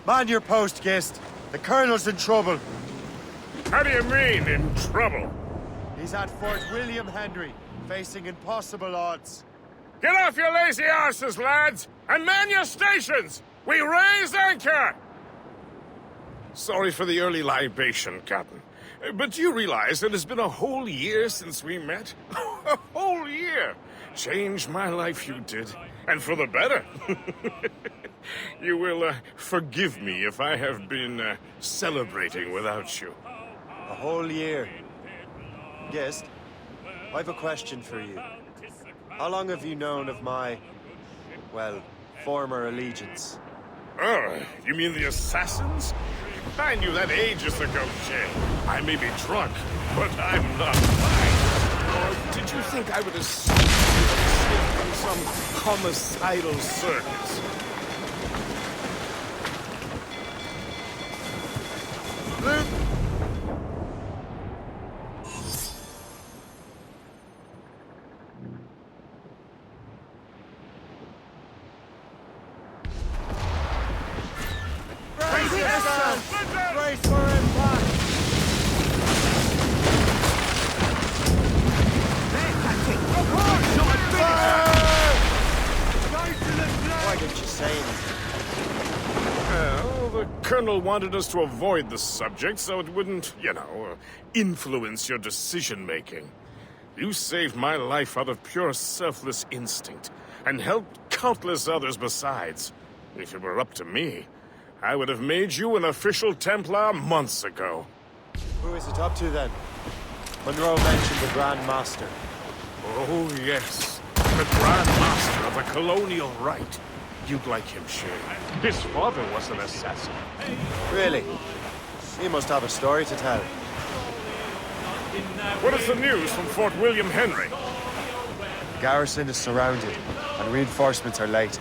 Man your post, Gist. The Colonel's in trouble. How do you mean, in trouble? He's at Fort William Henry, facing impossible odds. Get off your lazy arses, lads, and man your stations! We raise anchor! Sorry for the early libation, Captain. But you realize it has been a whole year since we met? A whole year! Changed my life, you did. And for the better. You will forgive me if I have been celebrating without you. A whole year. Gist, I've a question for you. How long have you known of my, well, former allegiance? Oh, you mean the assassins? I knew that ages ago, Jay. I may be drunk, but I'm not lying. Or did you think I would assume you had escaped from some homicidal circus? Brace for impact! Why didn't you say anything? Well, the Colonel wanted us to avoid the subject so it wouldn't, influence your decision-making. You saved my life out of pure selfless instinct, and helped countless others besides. If it were up to me, I would have made you an official Templar months ago. Who is it up to then? Monroe mentioned the Grand Master. Oh, yes. The Grand Master of the Colonial Rite. You'd like him, Shay. His father was an assassin. Really? He must have a story to tell. What is the news from Fort William Henry? The garrison is surrounded, and reinforcements are late.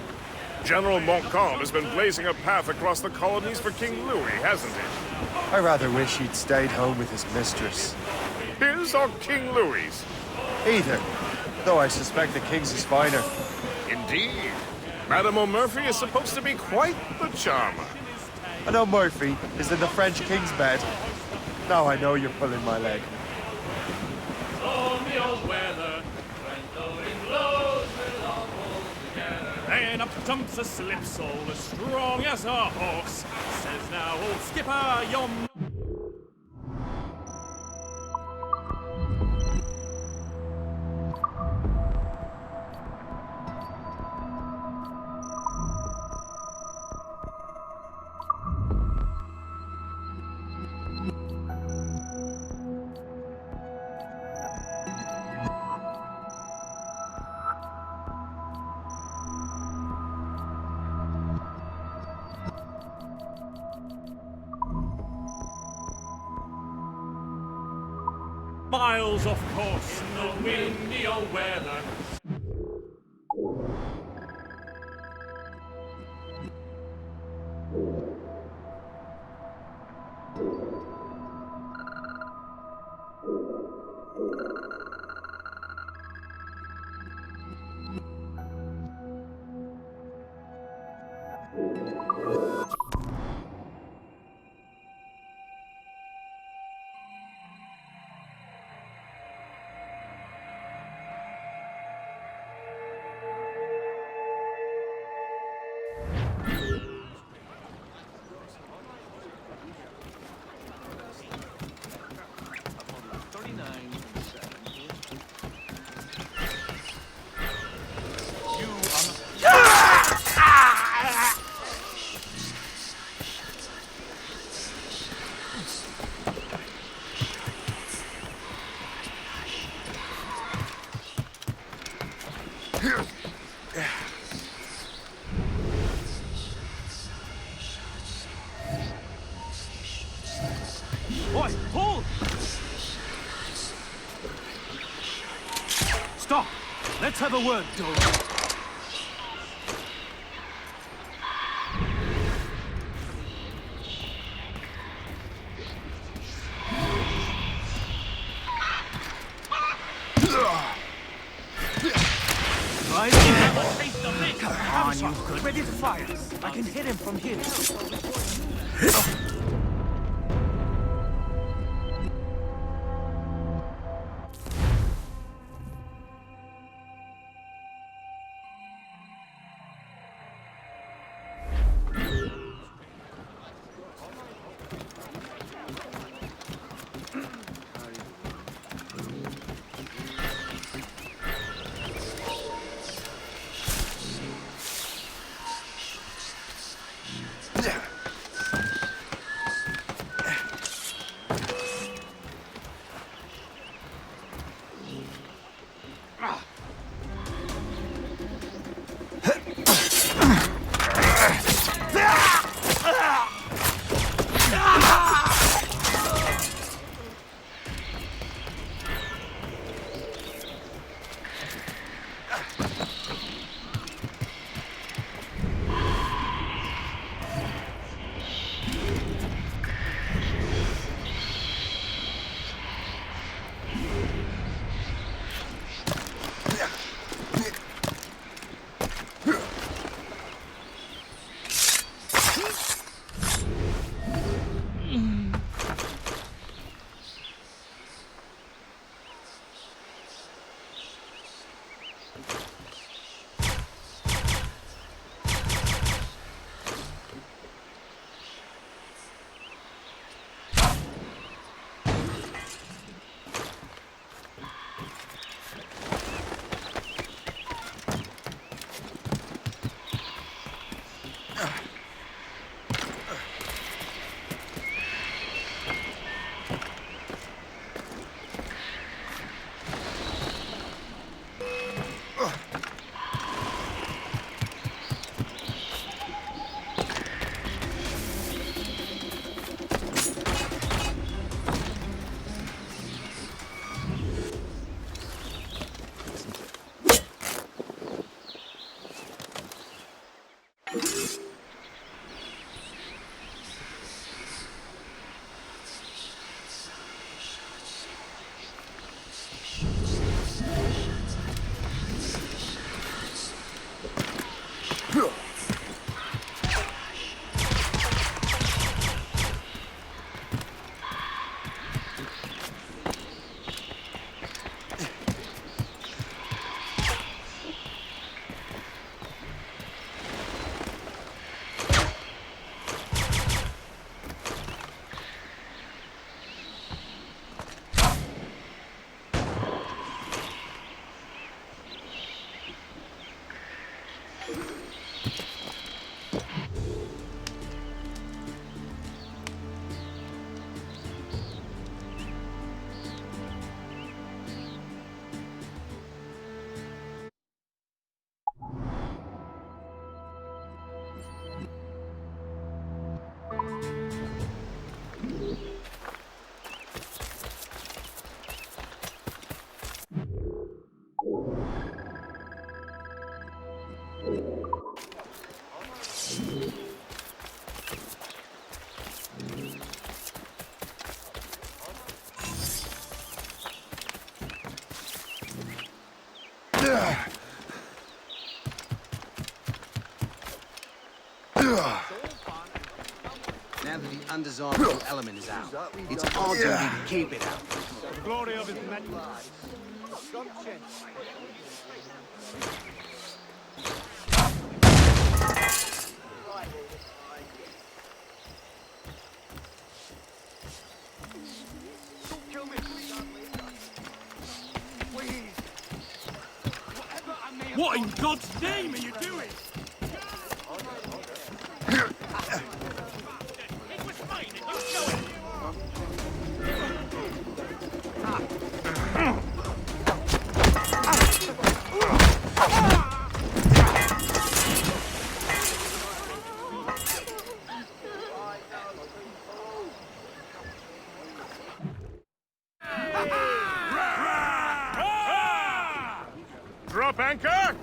General Montcalm has been blazing a path across the colonies for King Louis, hasn't he? I rather wish he'd stayed home with his mistress. His or King Louis's? Either, though I suspect the King's is finer. Indeed. Madame O'Murphy is supposed to be quite the charmer. I know Murphy is in the French King's bed. Now I know you're pulling my leg. And up jumps a slipsole as strong as a horse. Says now, old skipper, you're... miles off course in the windy old weather. Boy, hold! Stop! Let's have a word, Dole. Come on, you good. Ready to fire. I can hit him from here. Now that the undesirable element is out, it's our duty to keep it out. The glory of his What in God's name are you doing? It was mine and you show it. Drop anchor!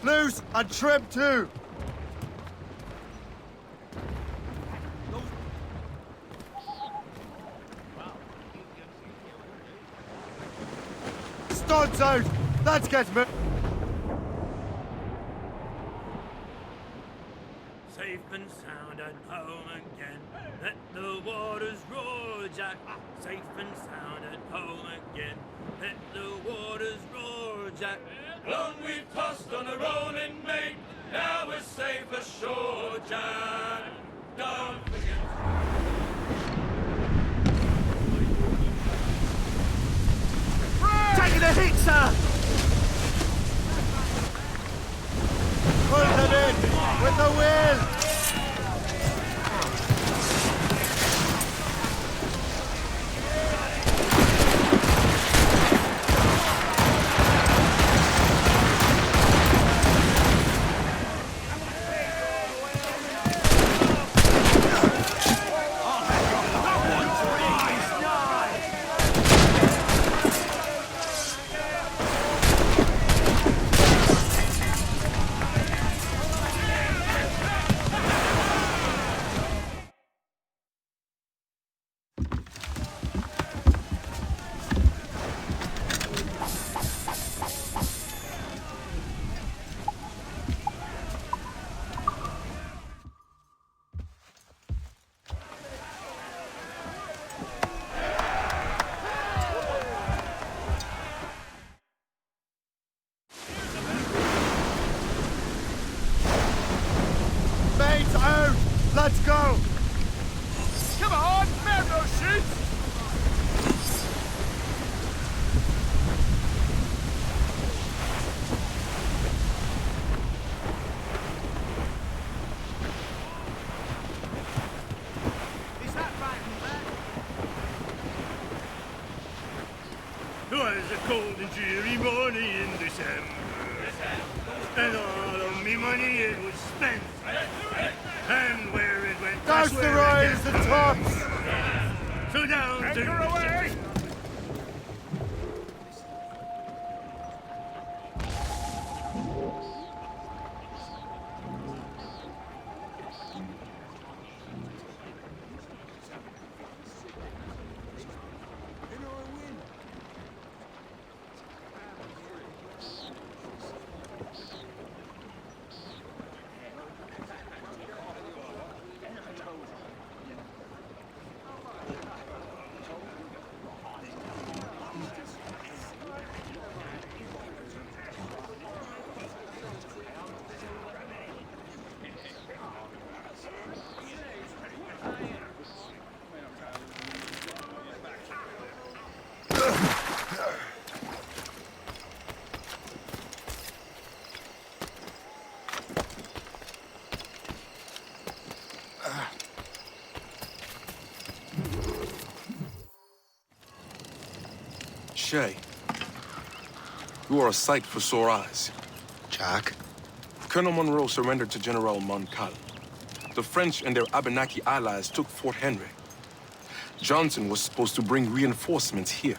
Loose and trim too. Studs out. Let's get me. Safe and sound and home again. Let the waters roar, Jack. Safe and sound and home again. Let the waters roar, Jack. Long we've tossed on a rolling main. Now we're safe ashore, Jack. Don't forget. Taking a hit, sir! Pull them in with the will. Mates out! Let's go! Come on, man, no shit! Is that right, man? Twas a cold and dreary morning in December, and all of me money it was spent. And where it went, Douse the rise and tops! so down to Anchor away! Shay, you are a sight for sore eyes. Jack? Colonel Monroe surrendered to General Montcalm. The French and their Abenaki allies took Fort Henry. Johnson was supposed to bring reinforcements here.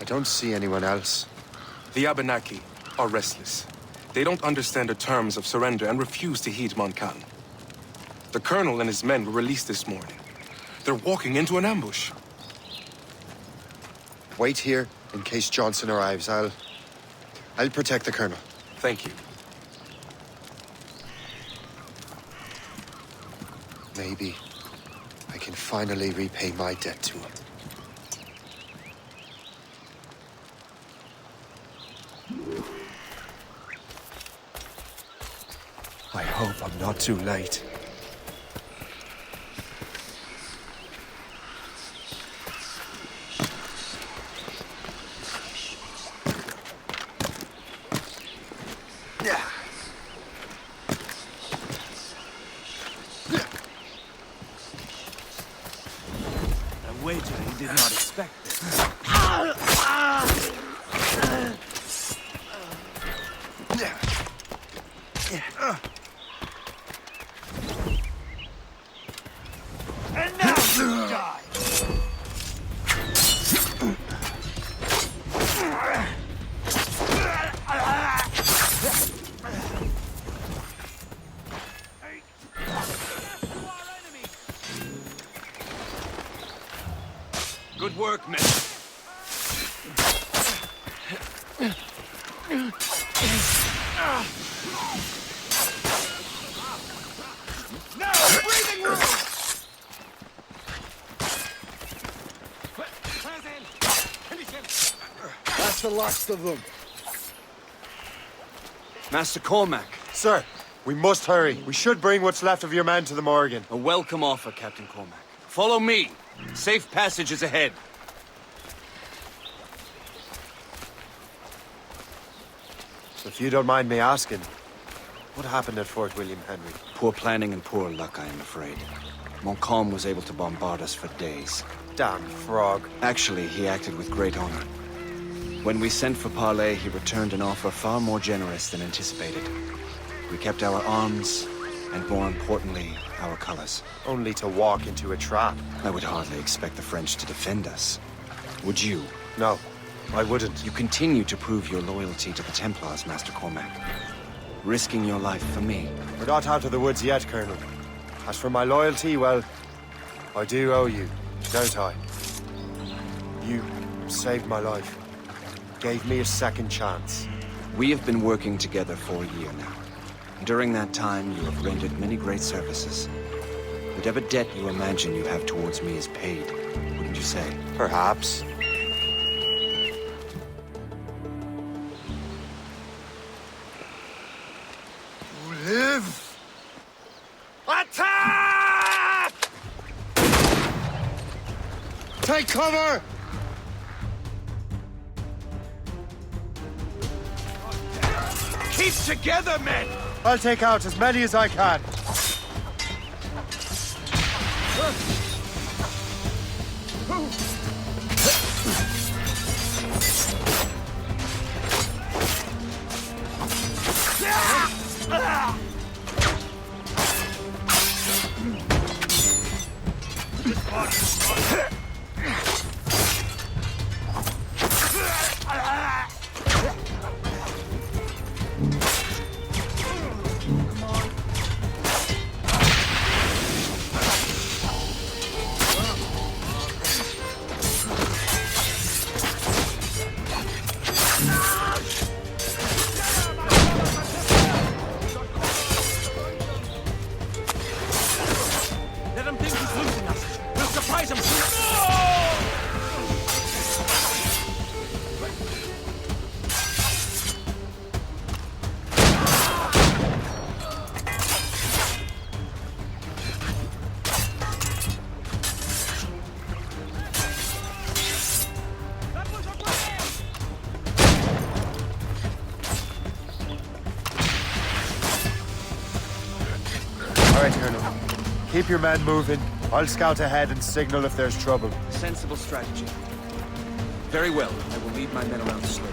I don't see anyone else. The Abenaki are restless. They don't understand the terms of surrender and refuse to heed Montcalm. The colonel and his men were released this morning. They're walking into an ambush. Wait here in case Johnson arrives. I'll protect the colonel. Thank you. Maybe I can finally repay my debt to him. I hope I'm not too late. A wager he did not expect this. And now you die! Good work, men. No breathing room! That's the last of them. Master Cormac, Sir, we must hurry. We should bring what's left of your men to the Morgan. a welcome offer, Captain Cormac. Follow me. Safe passage is ahead. If you don't mind me asking, what happened at Fort William Henry? Poor planning and poor luck, I am afraid. Montcalm was able to bombard us for days. Damn frog. Actually, he acted with great honor. When we sent for parley, he returned an offer far more generous than anticipated. We kept our arms, and more importantly, our colors. Only to walk into a trap. I would hardly expect the French to defend us. Would you? No, I wouldn't. You continue to prove your loyalty to the Templars, Master Cormac. Risking your life for me. We're not out of the woods yet, Colonel. As for my loyalty, well, I do owe you, don't I? You saved my life. Gave me a second chance. We have been working together for a year now. During that time, you have rendered many great services. Whatever debt you imagine you have towards me is paid, wouldn't you say? Perhaps. Live! Attack! Take cover! Keep together, men! I'll take out as many as I can. Let him think he's losing us. We'll surprise him. All right, Colonel. Keep your men moving. I'll scout ahead and signal if there's trouble. Sensible strategy. Very well. I will lead my men around the slope.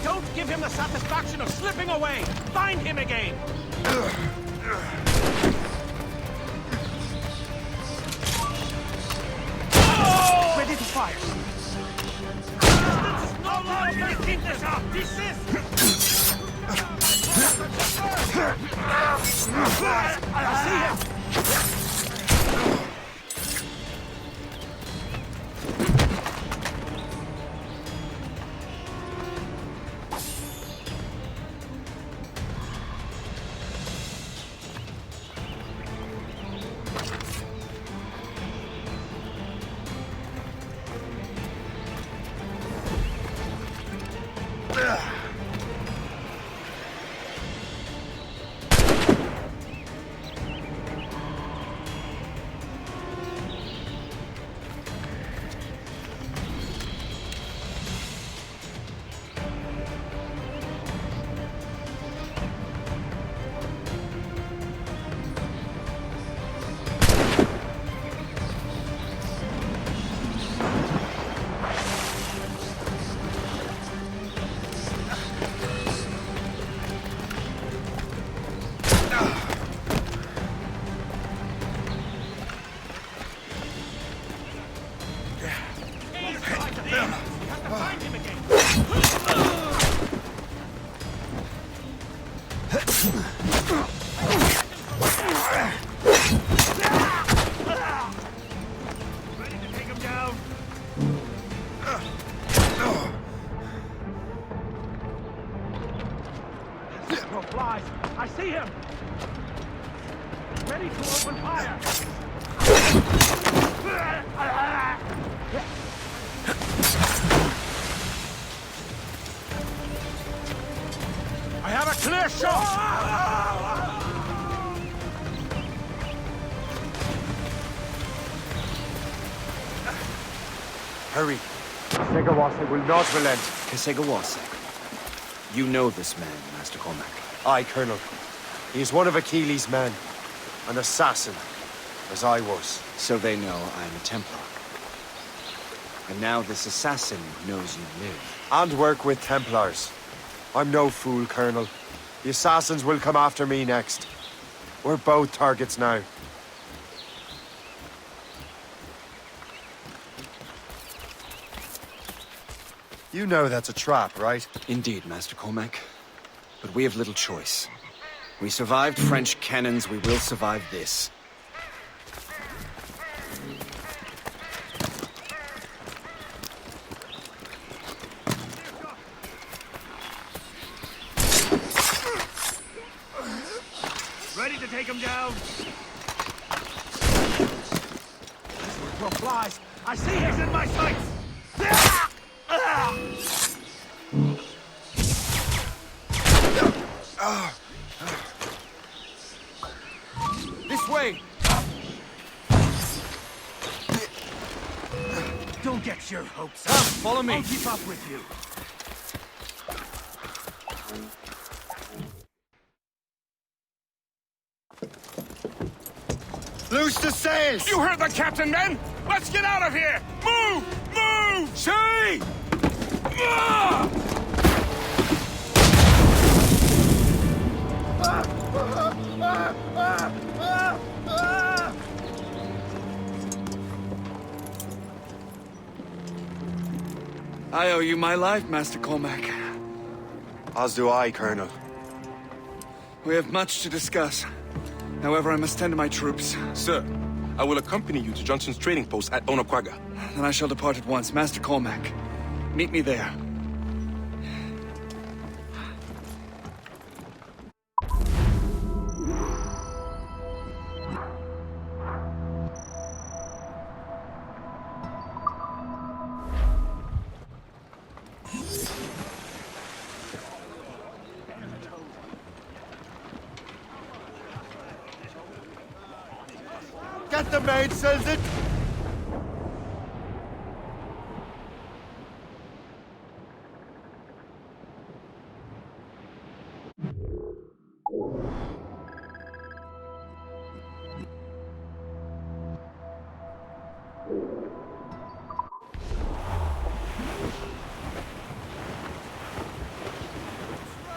Don't give him the satisfaction of slipping away! Find him again! Ready to fire! Distance is no longer! Keep this up! Desist! I see him! Flies! I see him! Ready to open fire! I have a clear shot! Hurry. Segawase will not relent. Kesegawase. You know this man, Master Cormac. Aye, Colonel. He is one of Achilles' men. An assassin, as I was. So they know I am a Templar. And now this assassin knows you live. And work with Templars. I'm no fool, Colonel. The assassins will come after me next. We're both targets now. You know that's a trap, right? Indeed, Master Cormac. But we have little choice. We survived French cannons, we will survive this. Ready to take him down! Well, flies! I see him! He's in my sights! This way! Don't get your hopes up. Follow me. I'll keep up with you. Loose the sails! You heard the captain, men! Let's get out of here! Move! Move! See! I owe you my life, Master Cormac. As do I, Colonel. We have much to discuss. However, I must tend to my troops. Sir, I will accompany you to Johnson's trading post at Onokwaga. Then I shall depart at once. Master Cormac, meet me there. Get the maid, says it!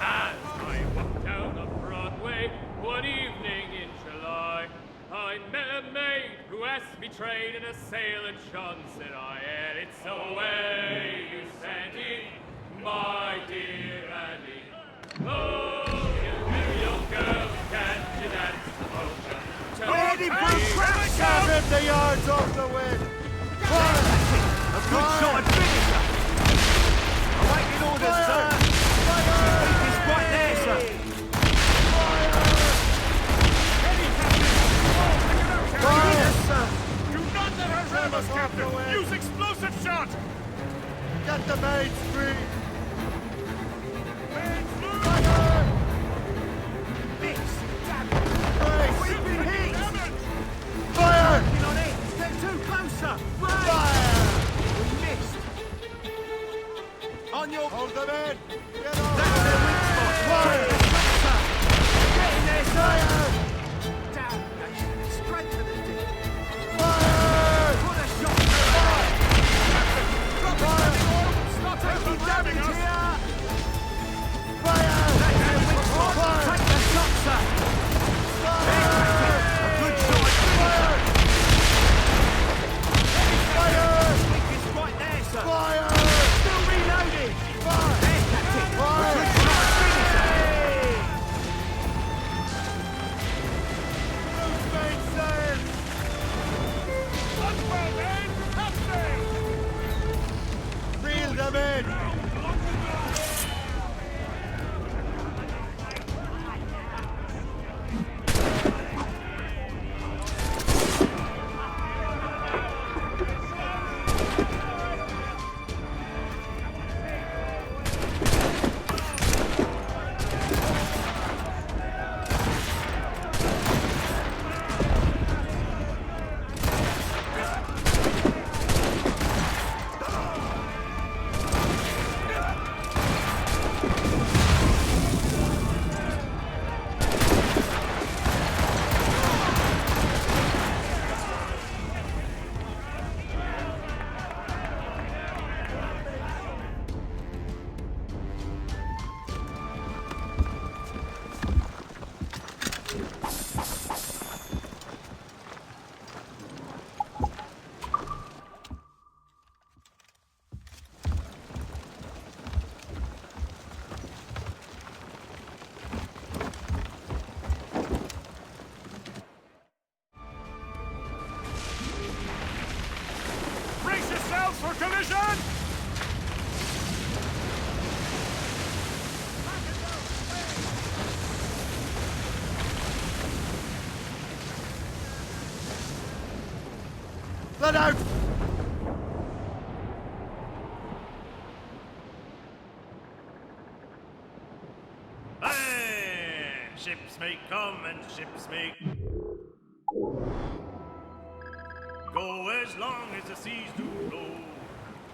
As I walked down the Broadway one evening in July, I met a maid who asked me trade in a sailor John, said I, and it's the way you sent it, my dear Annie. Oh, you little girl, can't you dance the polka? Lady Blue, 70 yards off the wind! Fire! A good shot and finisher. Awaiting orders, sir. It's right there, sir. Fire! Do not let her ram us, Captain! Use explosive shot! Get the maids free! Fire! Get on it. Step too closer. Fire! We missed. On your... Hold them in! Get on! That's their weak spot. Fire! Closer. Get in there, sir. Fire! Down. Straight for the dick. Fire! Put a shot through there. Drop it. Stop taking damage here. Fire! That's their weak spot. Fire! Take the shot, sir. Fire! A good shot and finisher. Fire! Weakest right there, sir. Fire! Still reloading. There, Captain. Fire! A good shot and finisher. Those main sails! Well, men, Captain! Reel them in! Brace yourselves for collision! Let out! Hey! Ships may come and ships may go as long as the seas do roll.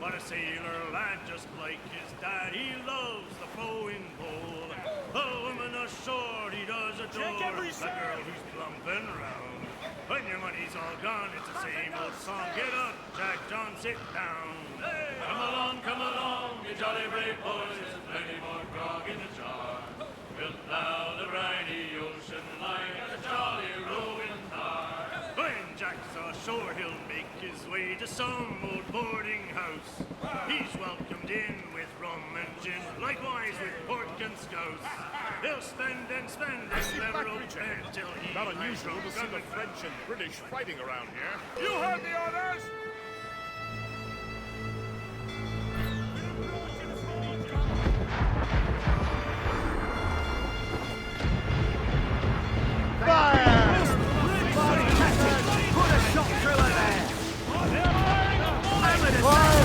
But a sailor lad just like his dad, he loves the flowing pole. A woman ashore he does adore, the girl who's plumping round. When your money's all gone, it's the same old song. Get up, Jack John, sit down. Hey, come along, you jolly brave boys. There's plenty more grog in the jar. We'll plow the briny ocean like a jolly rowing tar. When Jack's ashore, he'll make his way to some old boarding house. He's welcomed in with rum and gin, likewise with pork and scouse. He'll spend and never repent till he Not unusual to see the French and British fighting around here. You heard the orders! Fire! Put a shot through her there. Fire!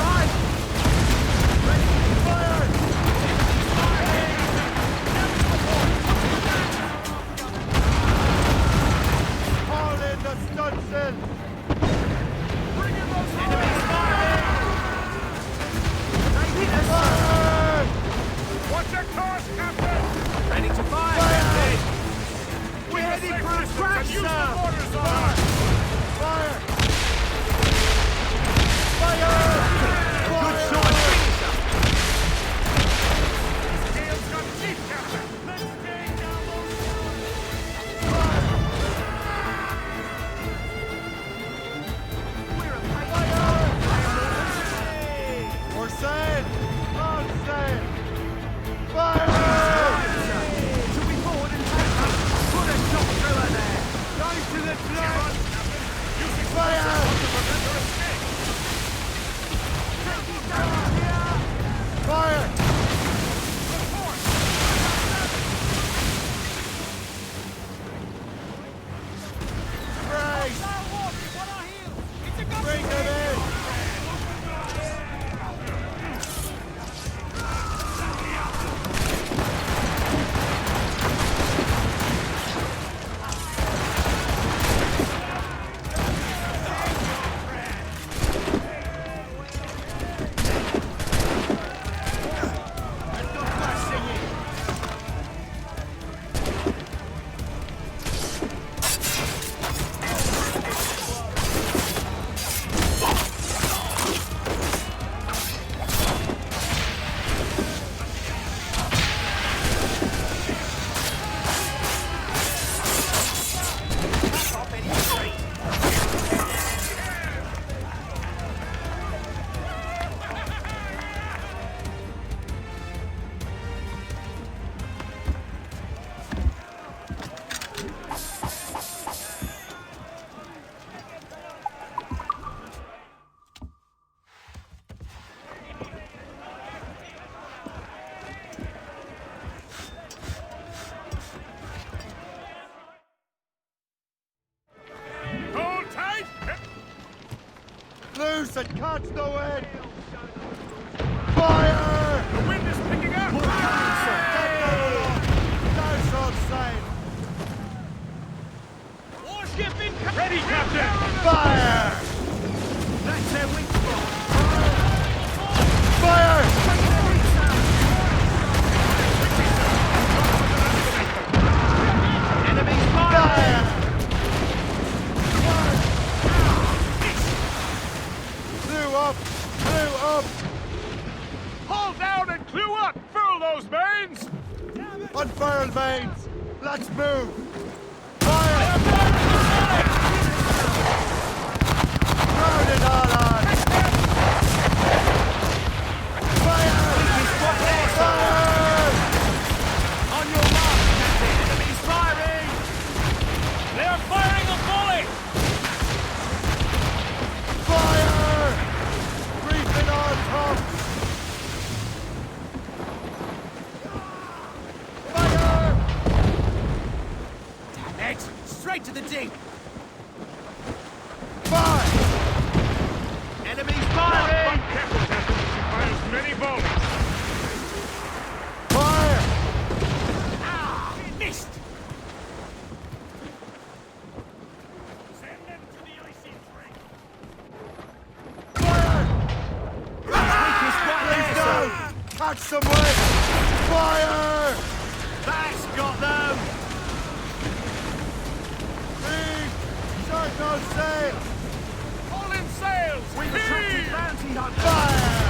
Haul in the stunsail! loose and catch the wind! Fire! The wind is picking up! That's all sail! Warship in... Ready, Captain! Fire! That's their weak spot. Fire! Enemies firing! Blew up! Blew up! Hold down and clue up! Furl those mains! Unfurled mains! Let's move! Fire! Round it all on! Fire! Fire! On your mark, Captain! Enemies firing! They are firing a volley! Fire! Briefing all tops! Fire! Damn it! Straight to the deep! Fire! Enemies firing! Careful, Captain. She fires many volleys. Fire! Missed! Send them to the icy tree! Fire! Weakest right Please there, sir! don't! Catch some wind! Fire! That's got them! Please! Short no sail! All in sails! We've attracted bounty hunters! Fire!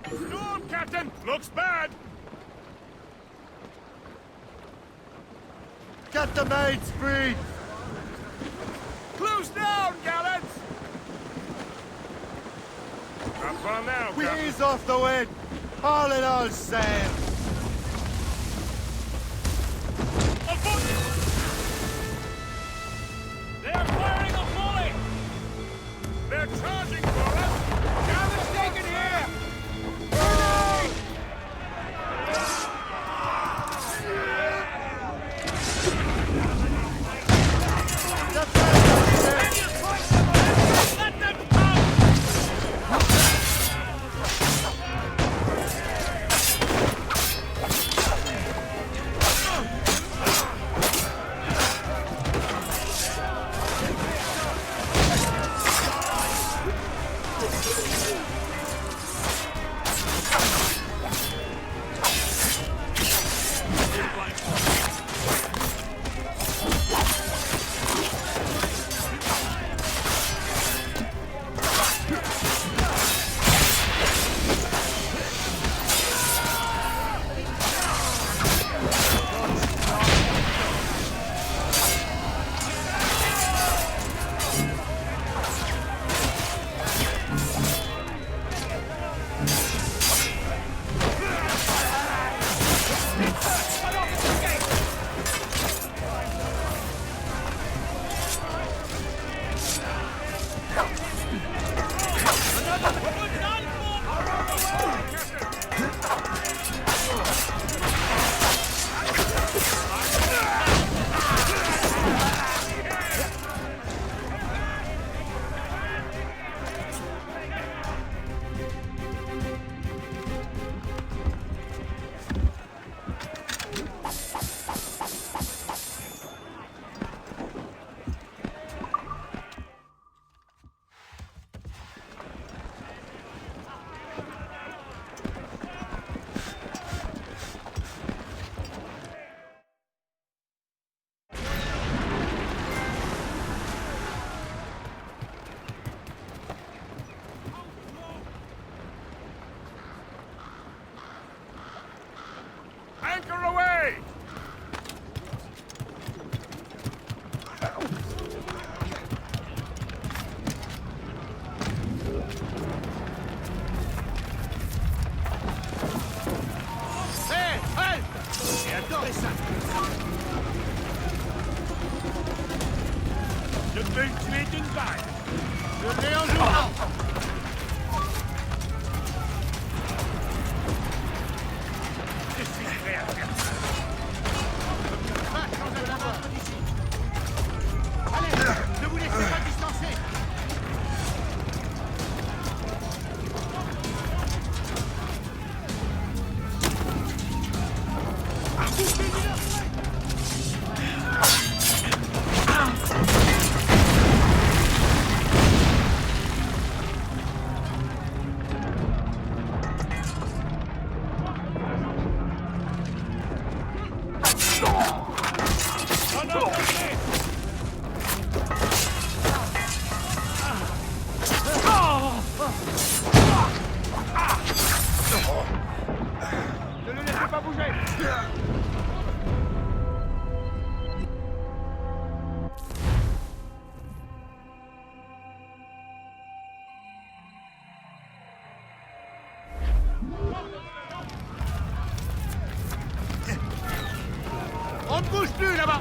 Storm, Captain! Looks bad! Get the mains free! Clues down, gallants! Not far now, We Captain. ease off the wind! All in all sail! They are firing a volley! They're charging for us! Gallants taken here! Let them come! peux le tuer d'une balle. Je l'ai en joue. Je suis prêt à faire ça. Allez, ne vous laissez pas distancer. Ne le laissez pas bouger. On ne bouge plus là-bas.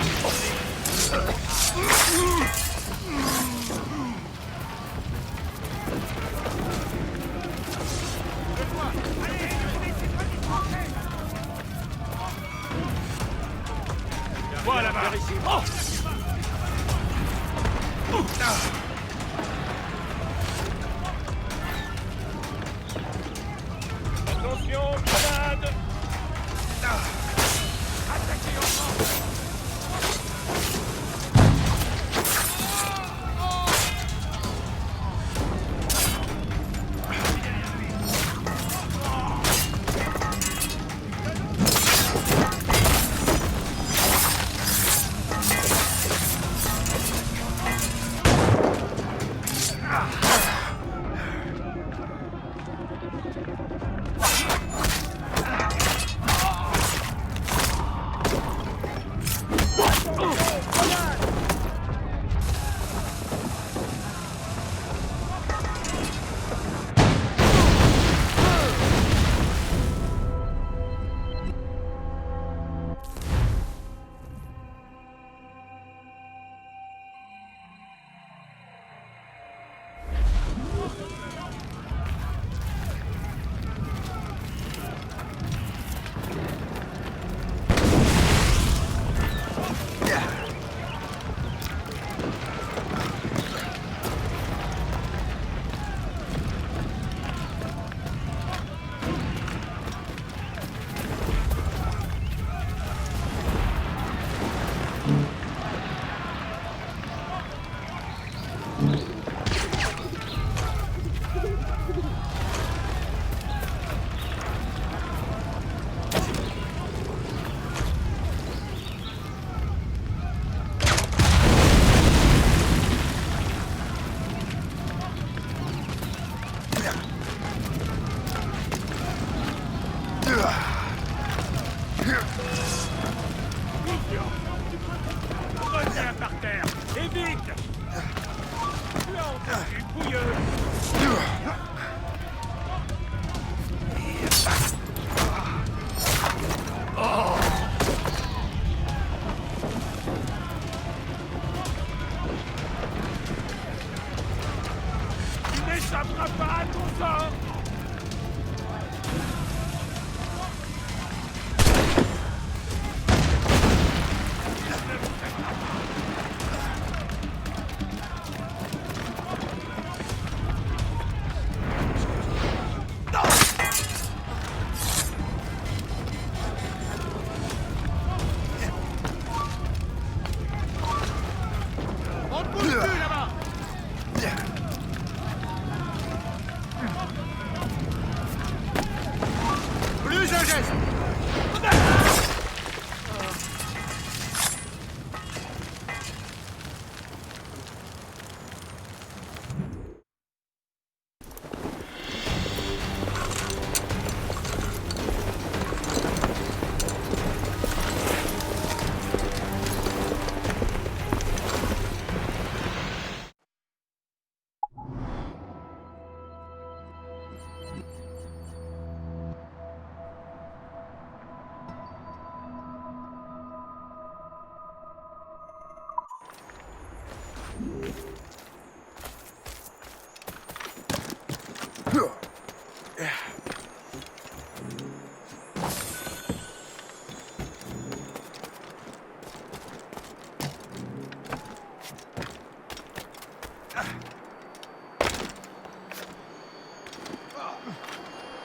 Voilà là-bas. Oh. Attention, grenade. Attaquez enfant. Reviens par terre, et vite! Tu as entendu, bouilleux! Tu n'échapperas pas à ton sort!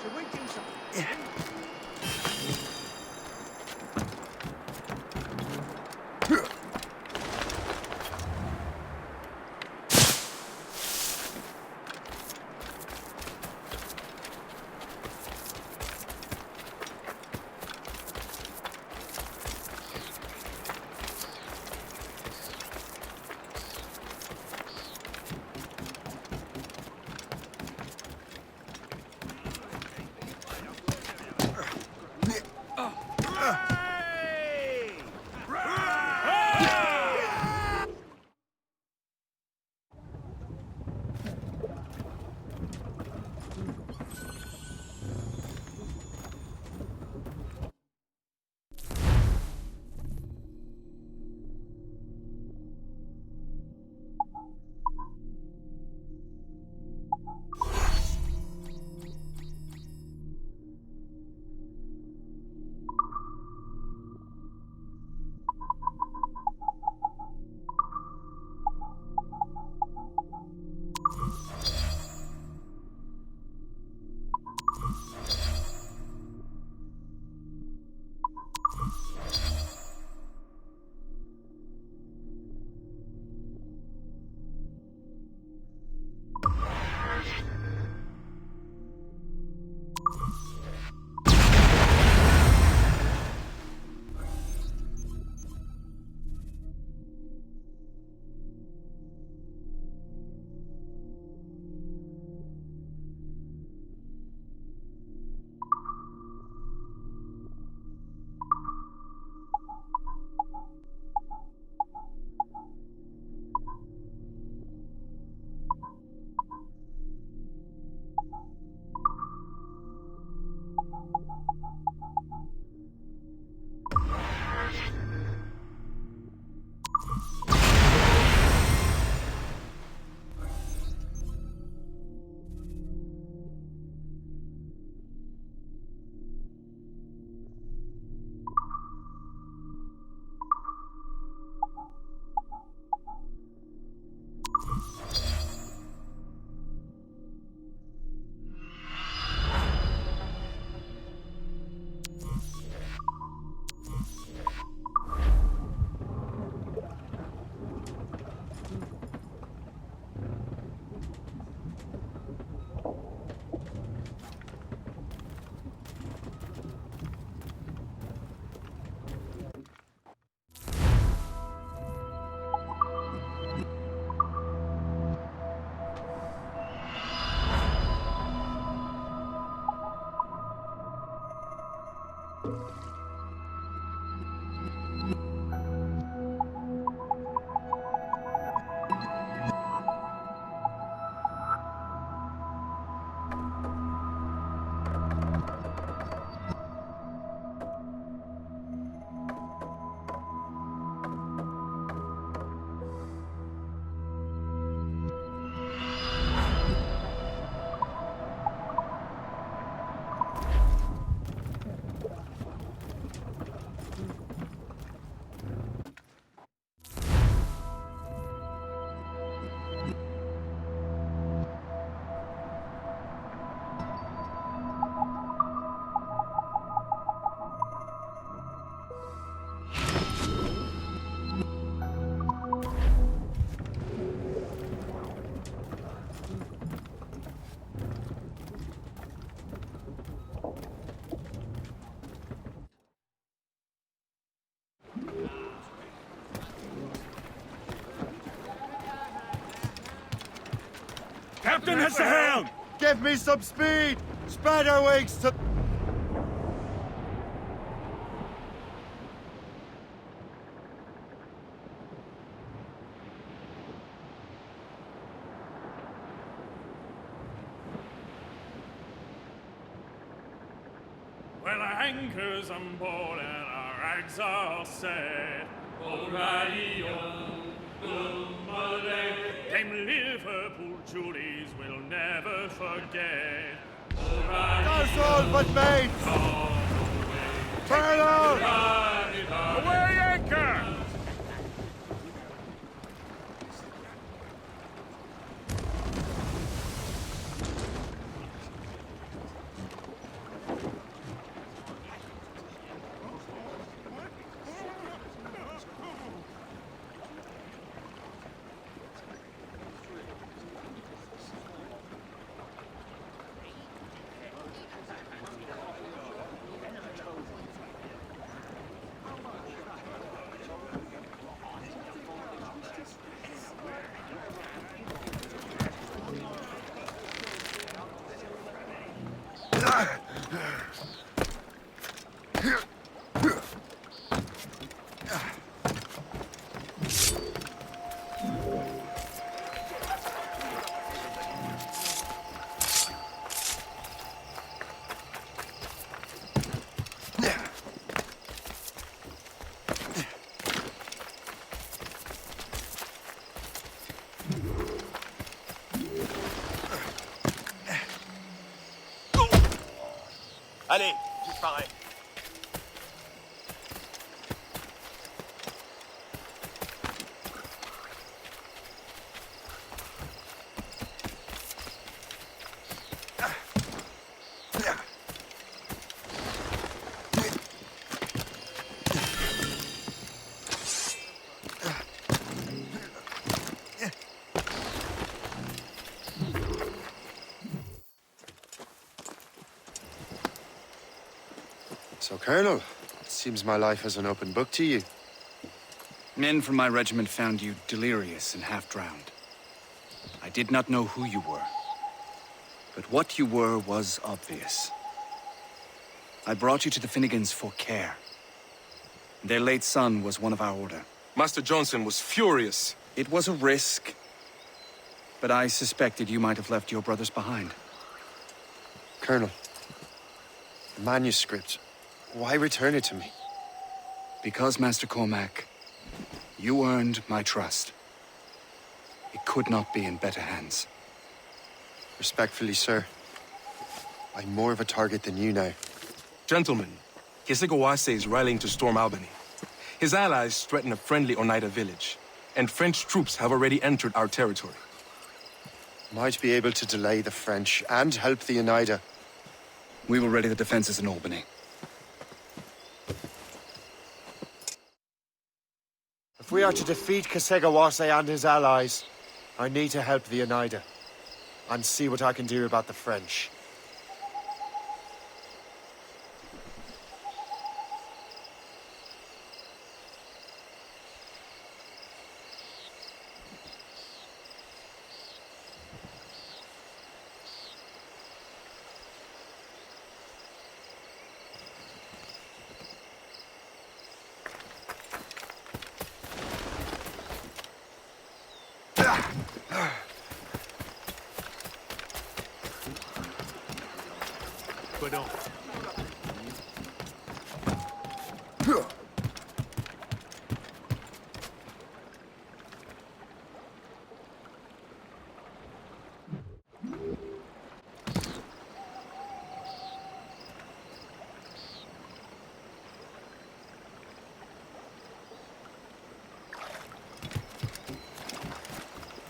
Should we do something? Captain has the helm! Give me some speed! Spread our wings to... Well, our anchor's on board and our rags are set. O'Reilly, oh, holiday. Dame Liverpool Julies will never forget. That's all but me! Colonel! Away anchor! Allez, disparais. So, Colonel, it seems my life is an open book to you. Men from my regiment found you delirious and half-drowned. I did not know who you were. But what you were was obvious. I brought you to the Finnegans for care. Their late son was one of our order. Master Johnson was furious. It was a risk, but I suspected you might have left your brothers behind. Colonel, the manuscript. Why return it to me? Because, Master Cormac, you earned my trust. It could not be in better hands. Respectfully, sir. I'm more of a target than you now. Gentlemen, Kesigawase is rallying to storm Albany. His allies threaten a friendly Oneida village, and French troops have already entered our territory. Might be able to delay the French and help the Oneida. We will ready the defenses in Albany. If we are to defeat Kesigawase and his allies, I need to help the Oneida. And see what I can do about the French.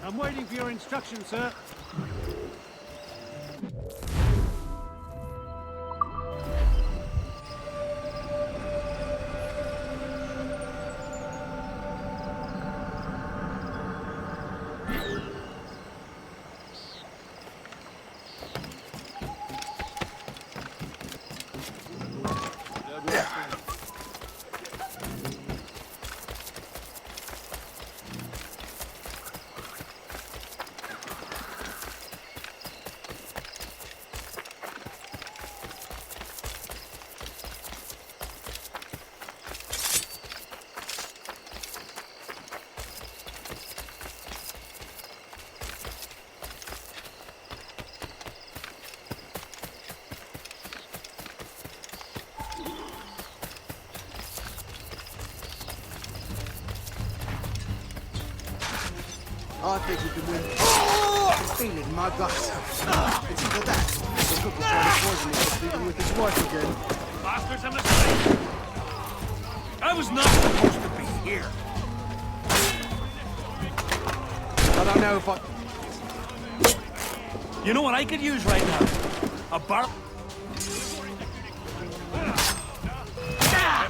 I'm waiting for your instructions, sir. I think we can win. I can feel it in my guts. It's either that, or the cook will try to poison me for sleeping with his wife again. Bastards, a mistake! I was not supposed to be here. I don't know if I... You know what I could use right now? A bar...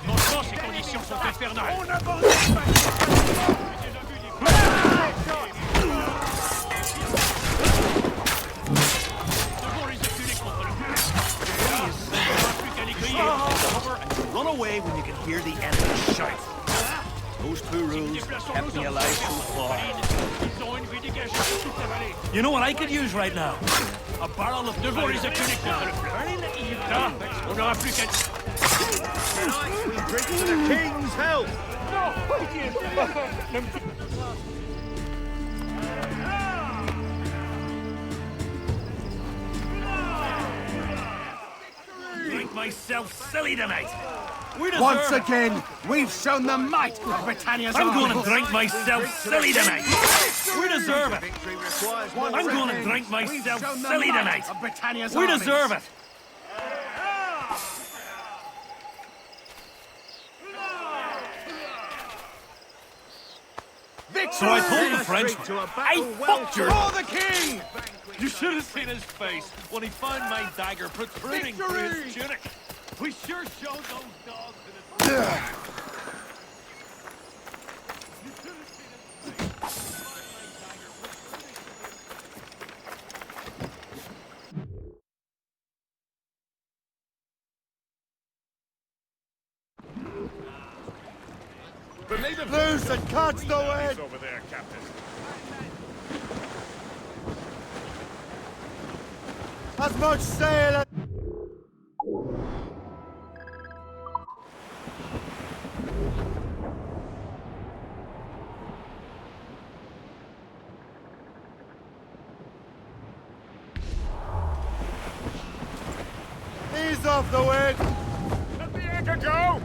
Mon sang, ces conditions sont infernales. On avance! Run away when you can hear the enemy shout. Those two rules kept me alive so far. You know what I could use right now? A barrel of devant les acculés contre le feu. Là, on n'aura plus qu'à... Tonight we drink to the king's health. Drink myself silly tonight. Once again, we've shown the might of Britannia's I'm army. going to drink myself silly tonight. We deserve it. I'm going to drink myself silly tonight. We deserve it. So I told the Frenchman, I fucked your... For the king! You should have seen his face when he found my dagger protruding through his tunic. We sure showed those dogs in his... The native Loose and catch the wind! over there, Captain. As much sail as... Ease off the wind! Let the anchor go!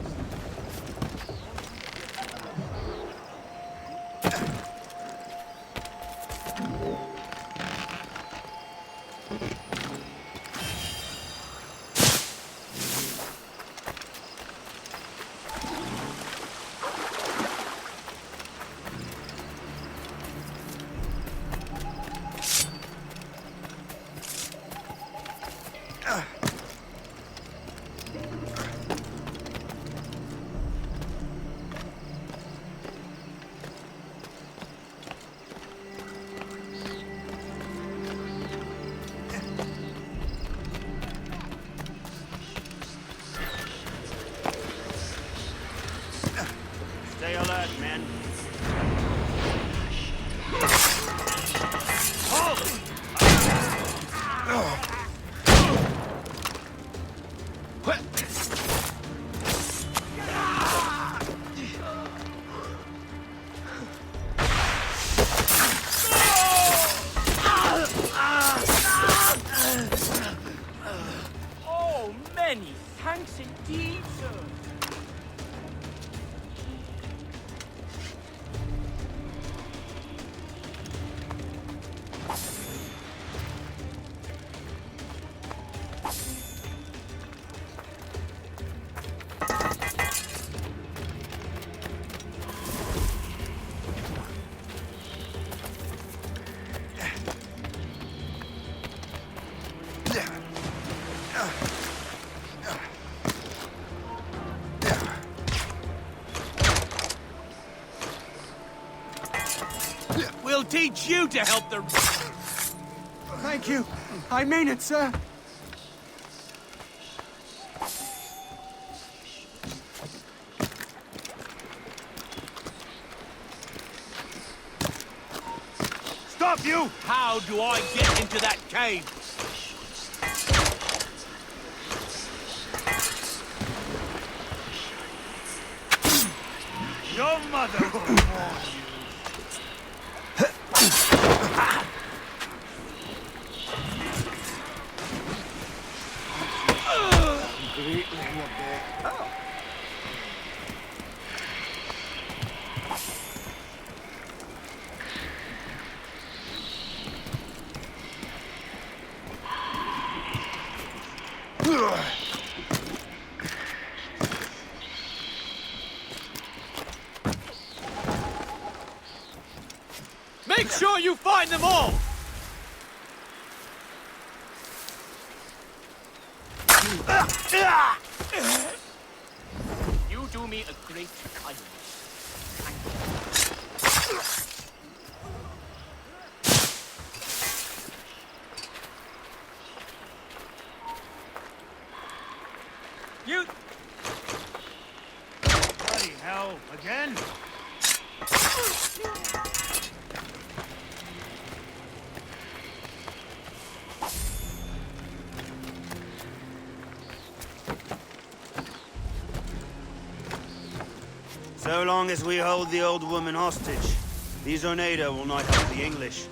Stay alert, men. Oh, many thanks indeed, sir. We'll teach you to help the... Thank you. I mean it, sir. Stop you! How do I get into that cave? Your mother will warn you. Make sure you find them all! You do me a great kindness. You... Bloody hell, again? So long as we hold the old woman hostage, these Oneida will not help the English.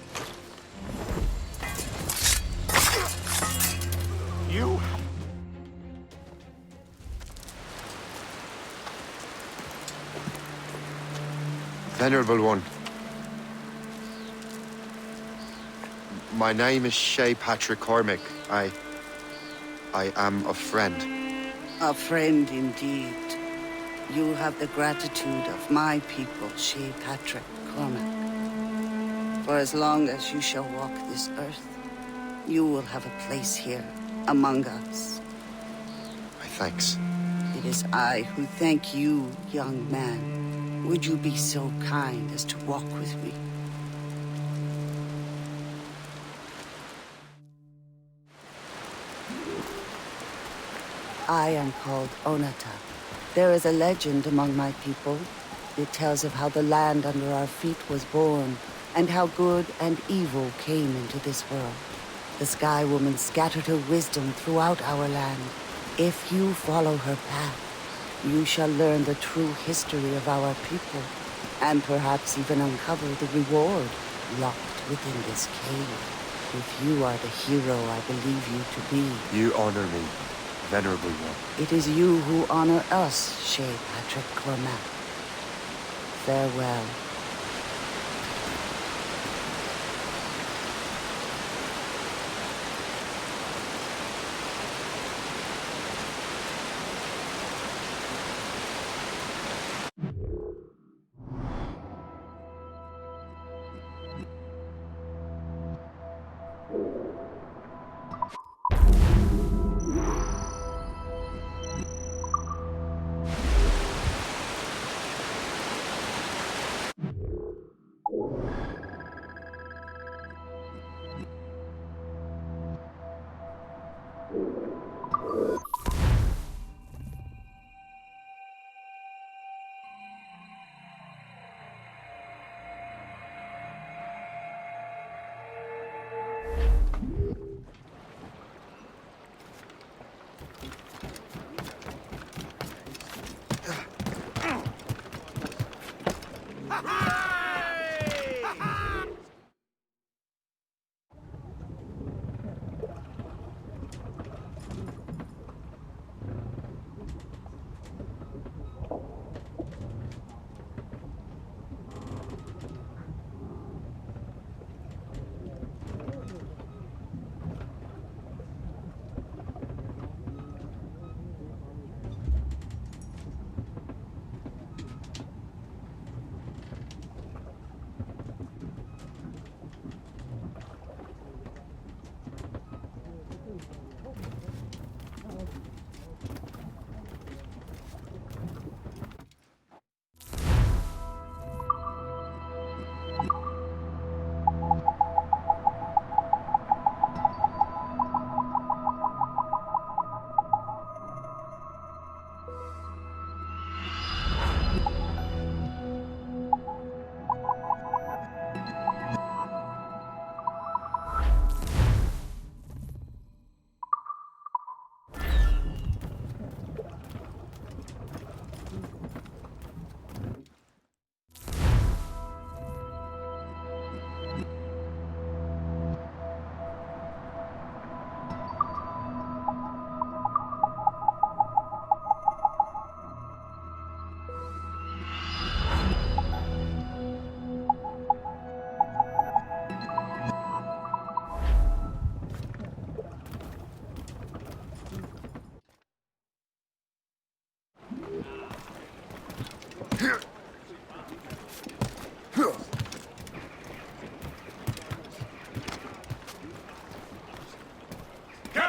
You? Venerable one. My name is Shay Patrick Cormac. I am a friend. A friend indeed. You have the gratitude of my people, Shay Patrick Cormac. For as long as you shall walk this earth, you will have a place here, among us. My thanks. It is I who thank you, young man. Would you be so kind as to walk with me? I am called Onata. There is a legend among my people. It tells of how the land under our feet was born, and how good and evil came into this world. The Sky Woman scattered her wisdom throughout our land. If you follow her path, you shall learn the true history of our people, and perhaps even uncover the reward locked within this cave. If you are the hero I believe you to be. You honor me, Venerable one. It is you who honor us, Shay Patrick Cormac. Farewell.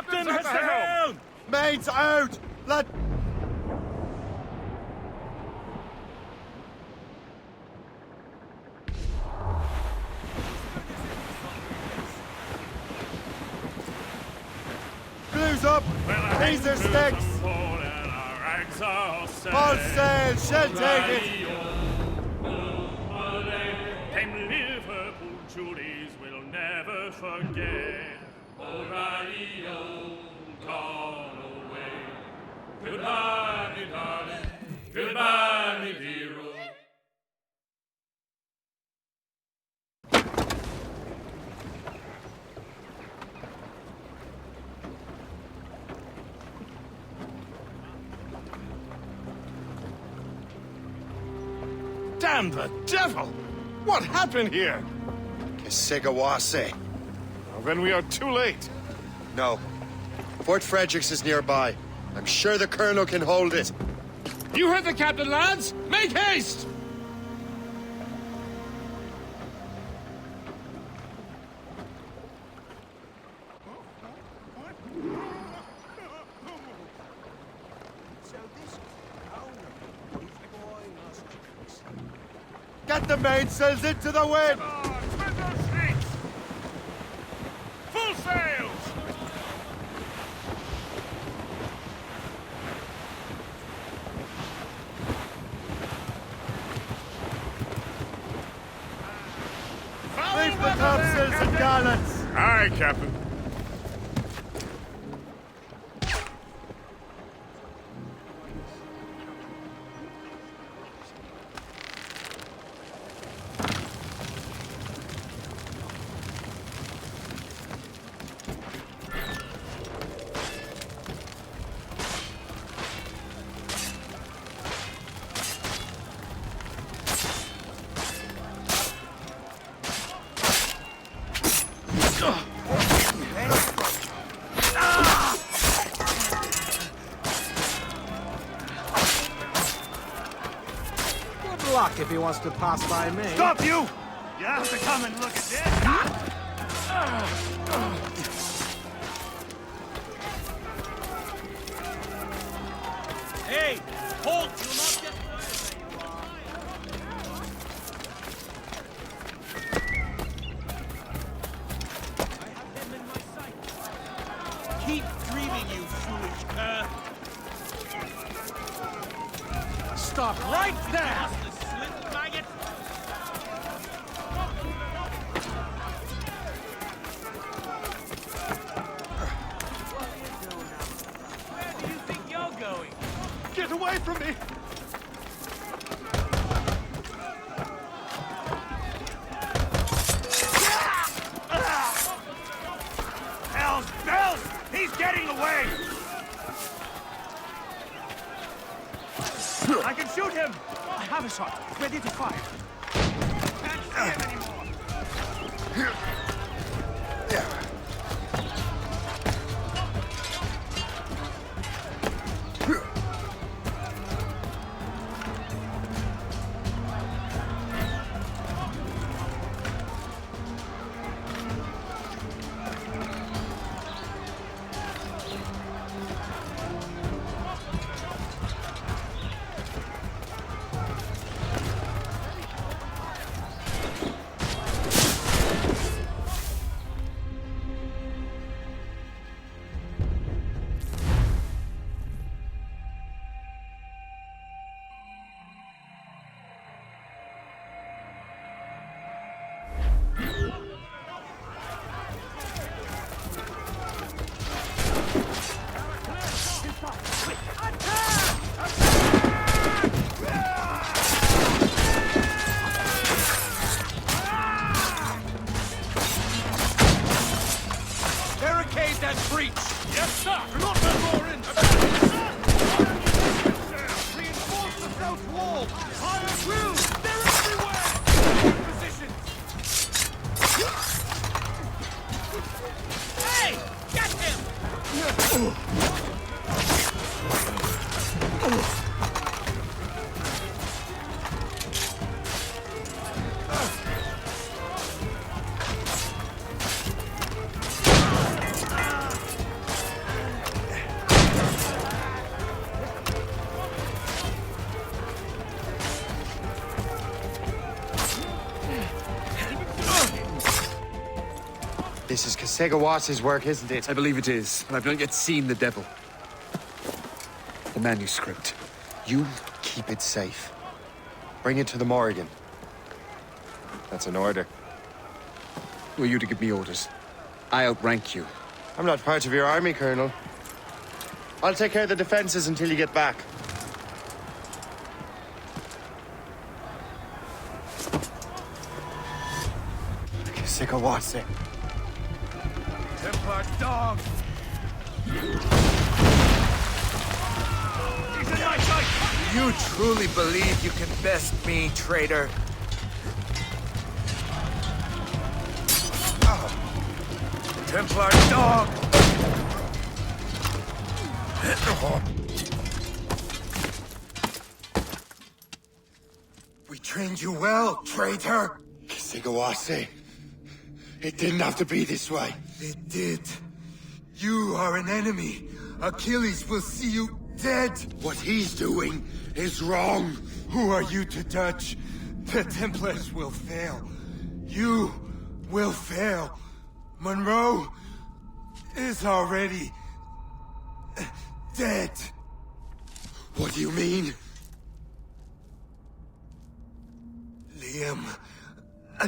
Captain at the helm! Mates out! Let... Blues up! These are sticks! All sail, shall take it! Them Liverpool Julies will never forget. O'Reilly, gone away. Goodbye, me darling. Goodbye, me dear. Damn the devil! What happened here? Kisigawase. Well, then we are too late. No. Fort Fredericks is nearby. I'm sure the Colonel can hold it. You heard the captain, lads! Make haste! Get the mainsails into the wind! Full sails! Reef the topsails and gallants! Aye, Captain. Good luck if he wants to pass by me. Stop you! You have to come and look at this. Hey, hold! You'll not get I have him in my sight. Keep dreaming, you foolish cur. Stop right there! Slit maggot. Where do you think you're going? Get away from me! Hell's bells! He's getting away! I can shoot him! I have a shot. Ready to fire. Can't see him anymore! Barricade that breach! Yes, sir! Do not let more in! Reinforce the south wall! Fire through! They're everywhere! Position! Hey! Get him! This is Kasega work, isn't it? I believe it is, but I've not yet seen the devil. The manuscript. You keep it safe. Bring it to the Morrigan. That's an order. Who are you to give me orders? I outrank you. I'm not part of your army, Colonel. I'll take care of the defenses until you get back. Kasega. Templar dog! He's in my sight! You truly believe you can best me, traitor? Templar dog! We trained you well, traitor! Kasega. It didn't have to be this way. It did. You are an enemy. Achilles will see you dead. What he's doing is wrong. Who are you to judge? The Templars will fail. You will fail. Monroe is already dead. What do you mean? Liam. The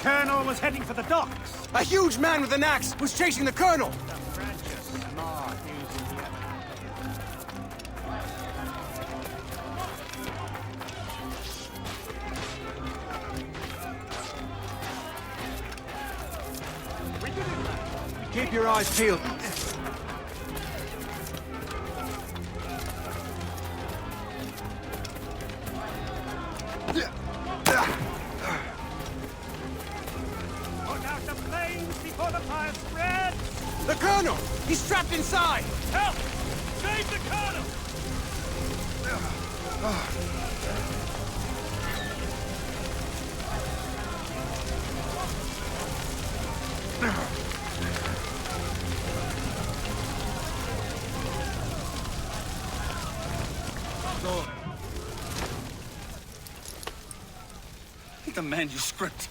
Colonel was heading for the docks. A huge man with an axe was chasing the Colonel. The French are smart using the Keep your eyes peeled. Put out the flames before the fire spreads! The Colonel! He's trapped inside! Help! Save the Colonel! The manuscript.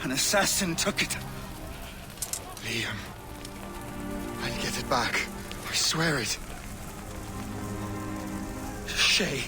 An assassin took it. Liam. I'll get it back. I swear it. Shay.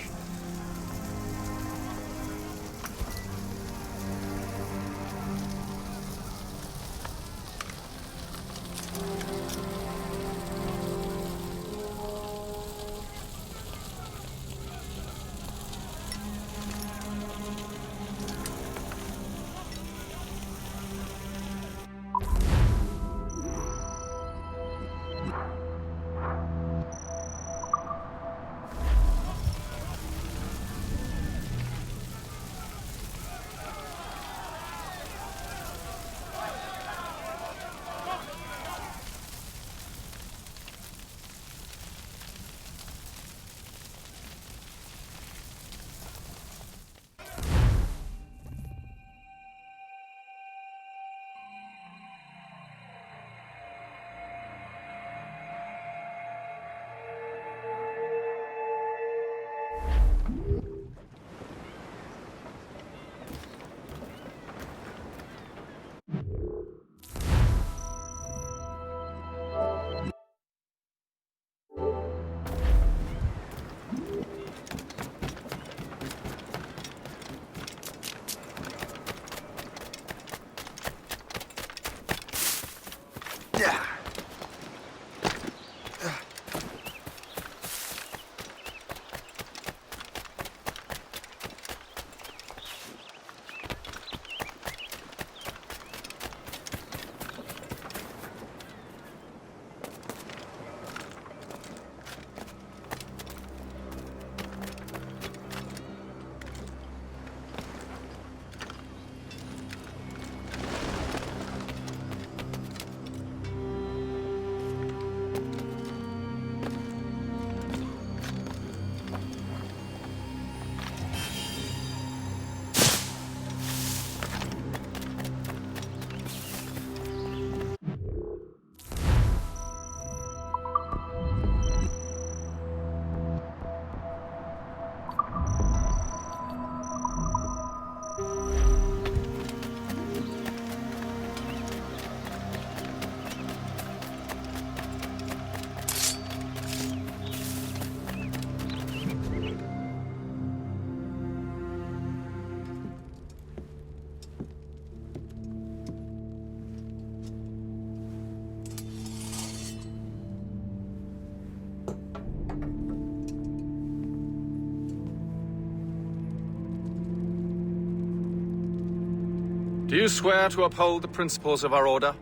Do you swear to uphold the principles of our order?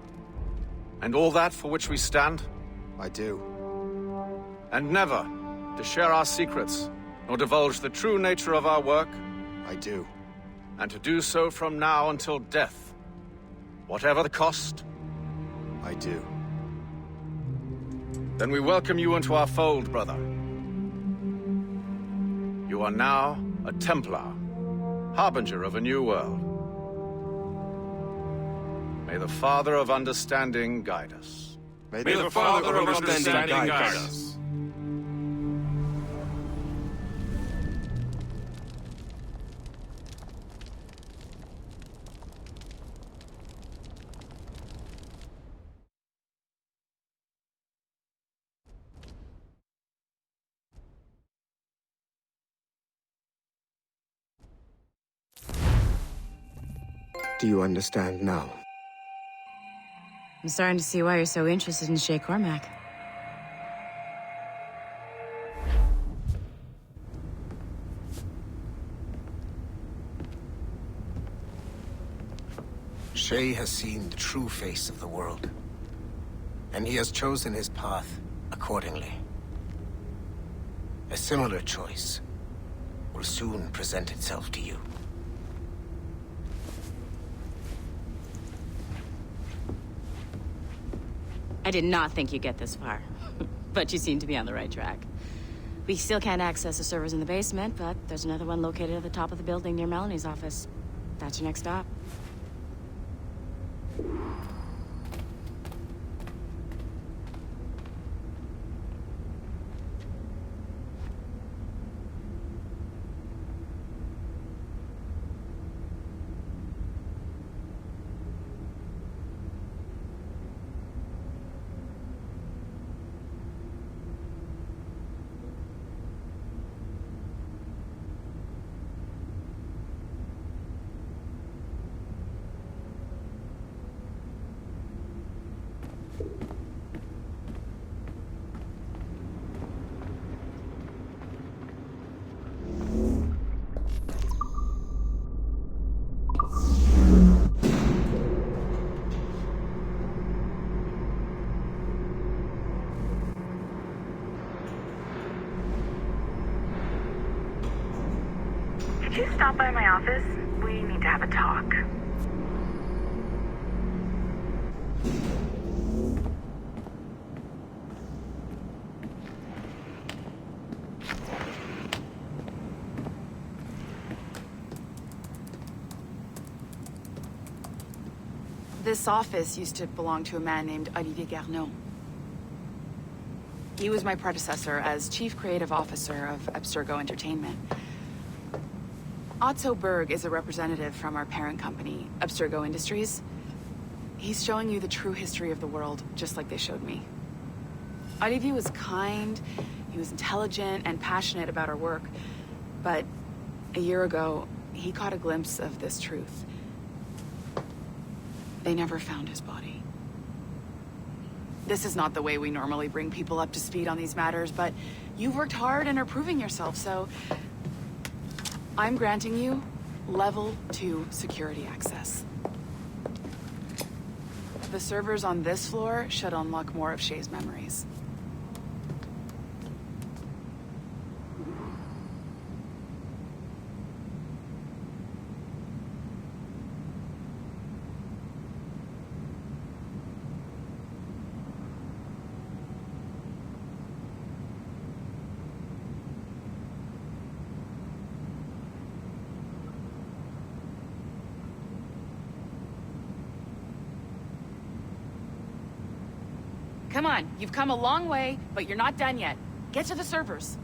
And all that for which we stand? I do. And never to share our secrets, nor divulge the true nature of our work? I do. And to do so from now until death, whatever the cost? I do. Then we welcome you into our fold, brother. You are now a Templar, harbinger of a new world. May the Father of Understanding guide us. May the Father of Understanding guide us. Do you understand now? I'm starting to see why you're so interested in Shay Cormac. Shay has seen the true face of the world, and he has chosen his path accordingly. A similar choice will soon present itself to you. I did not think you'd get this far, but you seem to be on the right track. We still can't access the servers in the basement, but there's another one located at the top of the building near Melanie's office. That's your next stop. Could you stop by my office? We need to have a talk. This office used to belong to a man named Olivier Garneau. He was my predecessor as Chief Creative Officer of Abstergo Entertainment. Otto Berg is a representative from our parent company, Abstergo Industries. He's showing you the true history of the world, just like they showed me. Olivier was kind, he was intelligent and passionate about our work, but a year ago, he caught a glimpse of this truth. They never found his body. This is not the way we normally bring people up to speed on these matters, but you've worked hard and are proving yourself, so I'm granting you level 2 security access. The servers on this floor should unlock more of Shay's memories. Come on, you've come a long way, but you're not done yet. Get to the servers.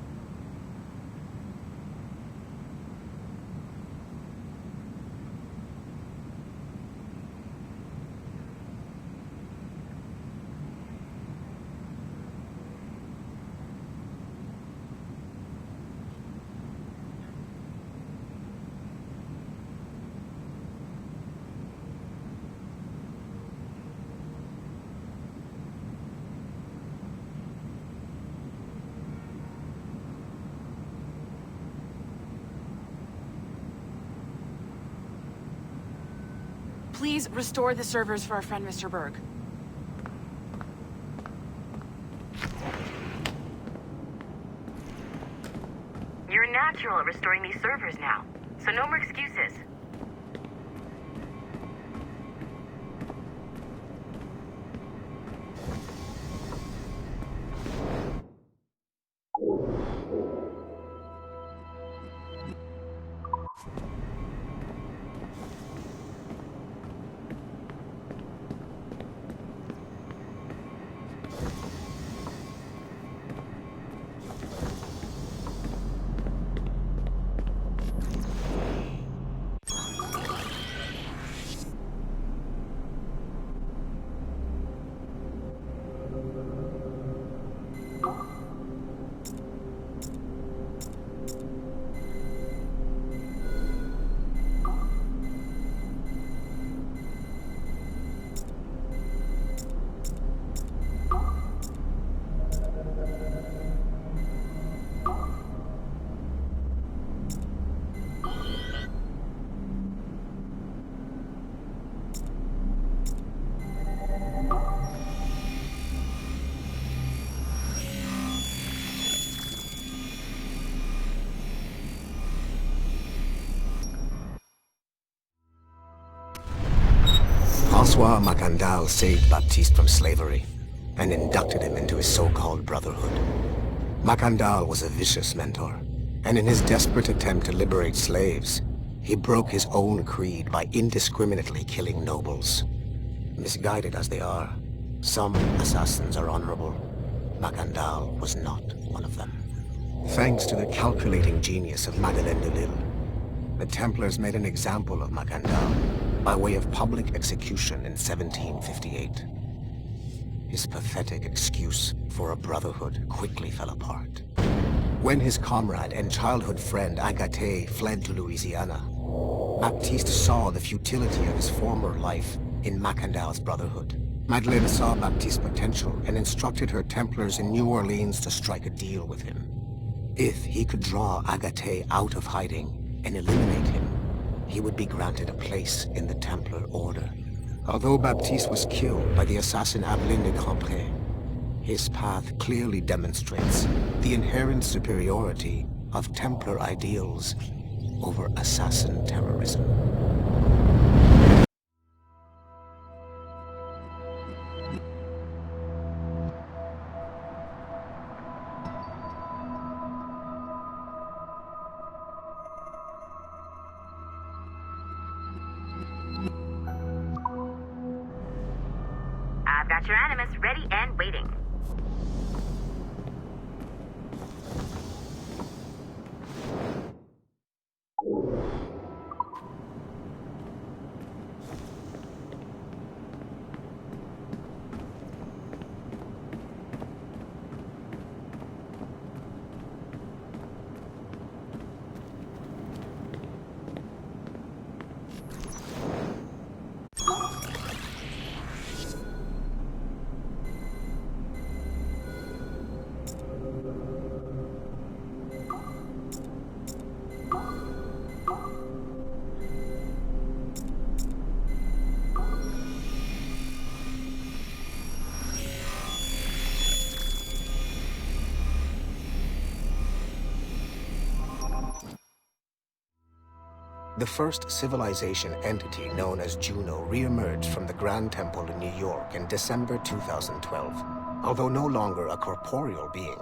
please restore the servers for our friend Mr. Berg? You're natural at restoring these servers now, so no more excuses. Francois Macandal saved Baptiste from slavery and inducted him into his so-called brotherhood. Macandal was a vicious mentor, and in his desperate attempt to liberate slaves, he broke his own creed by indiscriminately killing nobles. Misguided as they are, some assassins are honorable. Macandal was not one of them. Thanks to the calculating genius of Madeleine de Lille, the Templars made an example of Macandal by way of public execution in 1758. His pathetic excuse for a brotherhood quickly fell apart. When his comrade and childhood friend Agathe fled to Louisiana, Baptiste saw the futility of his former life in Macandal's brotherhood. Madeleine saw Baptiste's potential and instructed her Templars in New Orleans to strike a deal with him. If he could draw Agathe out of hiding and eliminate him, he would be granted a place in the Templar Order. Although Baptiste was killed by the assassin Aveline de Grandpré, his path clearly demonstrates the inherent superiority of Templar ideals over assassin terrorism. I've got your animus ready and waiting. The first civilization entity known as Juno re-emerged from the Grand Temple in New York in December 2012. Although no longer a corporeal being,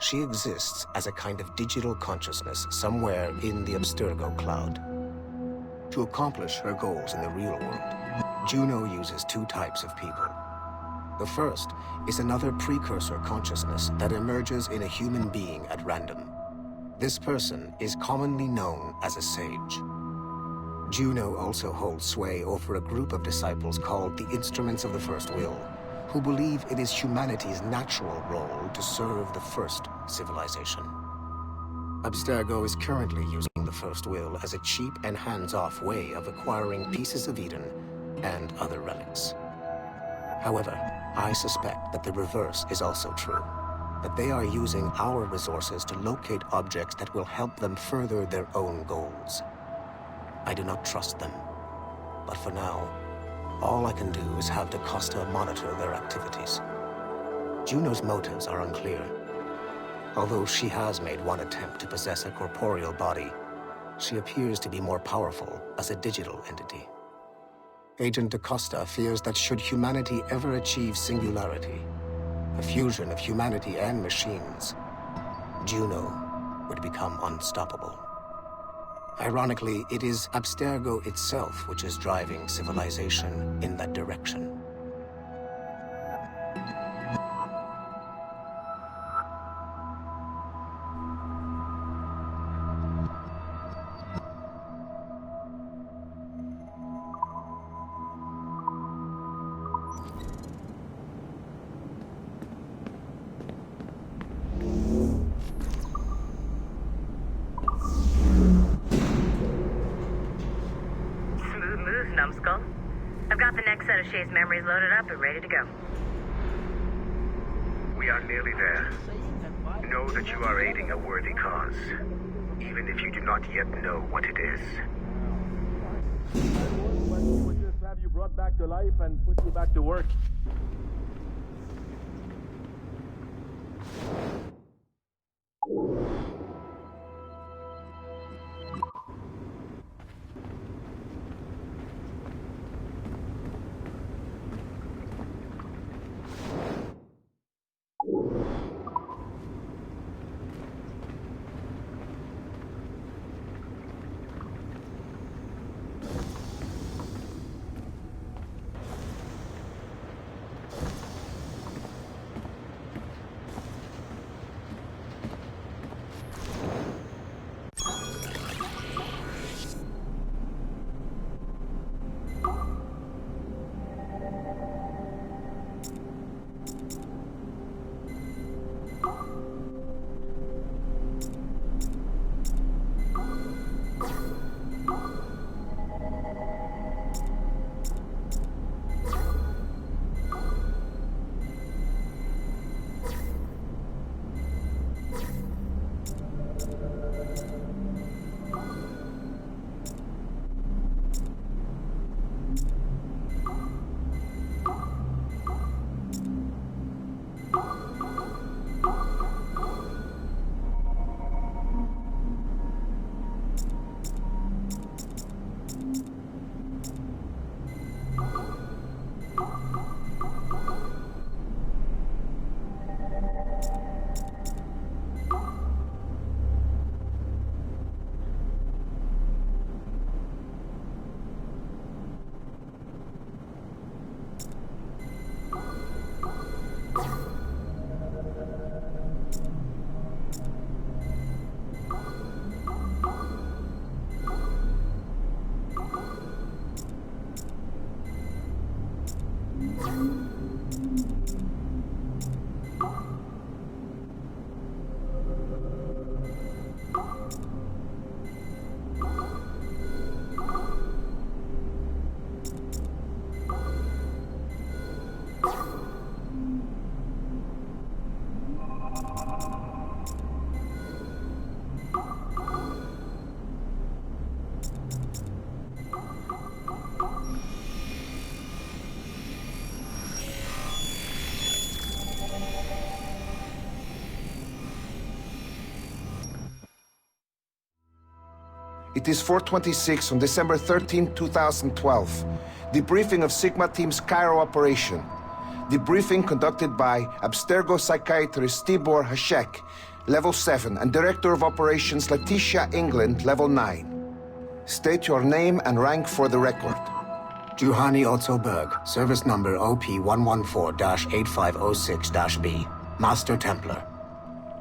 she exists as a kind of digital consciousness somewhere in the Abstergo cloud. To accomplish her goals in the real world, Juno uses two types of people. The first is another precursor consciousness that emerges in a human being at random. This person is commonly known as a sage. Juno also holds sway over a group of disciples called the Instruments of the First Will, who believe it is humanity's natural role to serve the first civilization. Abstergo is currently using the First Will as a cheap and hands-off way of acquiring pieces of Eden and other relics. However, I suspect that the reverse is also true, that they are using our resources to locate objects that will help them further their own goals. I do not trust them, but for now, all I can do is have DaCosta monitor their activities. Juno's motives are unclear. Although she has made one attempt to possess a corporeal body, she appears to be more powerful as a digital entity. Agent DaCosta fears that should humanity ever achieve singularity, a fusion of humanity and machines, Juno would become unstoppable. Ironically, it is Abstergo itself which is driving civilization in that direction. Numbskull. I've got the next set of Shay's memories loaded up and ready to go. We are nearly there. Know that you are aiding a worthy cause, even if you do not yet know what it is. We would just have you brought back to life and put you back to work. It is 4:26 on December 13, 2012. Debriefing of Sigma Team's Cairo operation. Debriefing conducted by Abstergo psychiatrist Tibor Hashek, Level 7, and Director of Operations Letitia England, Level 9. State your name and rank for the record. Juhani Otzoberg, service number OP114-8506-B, Master Templar.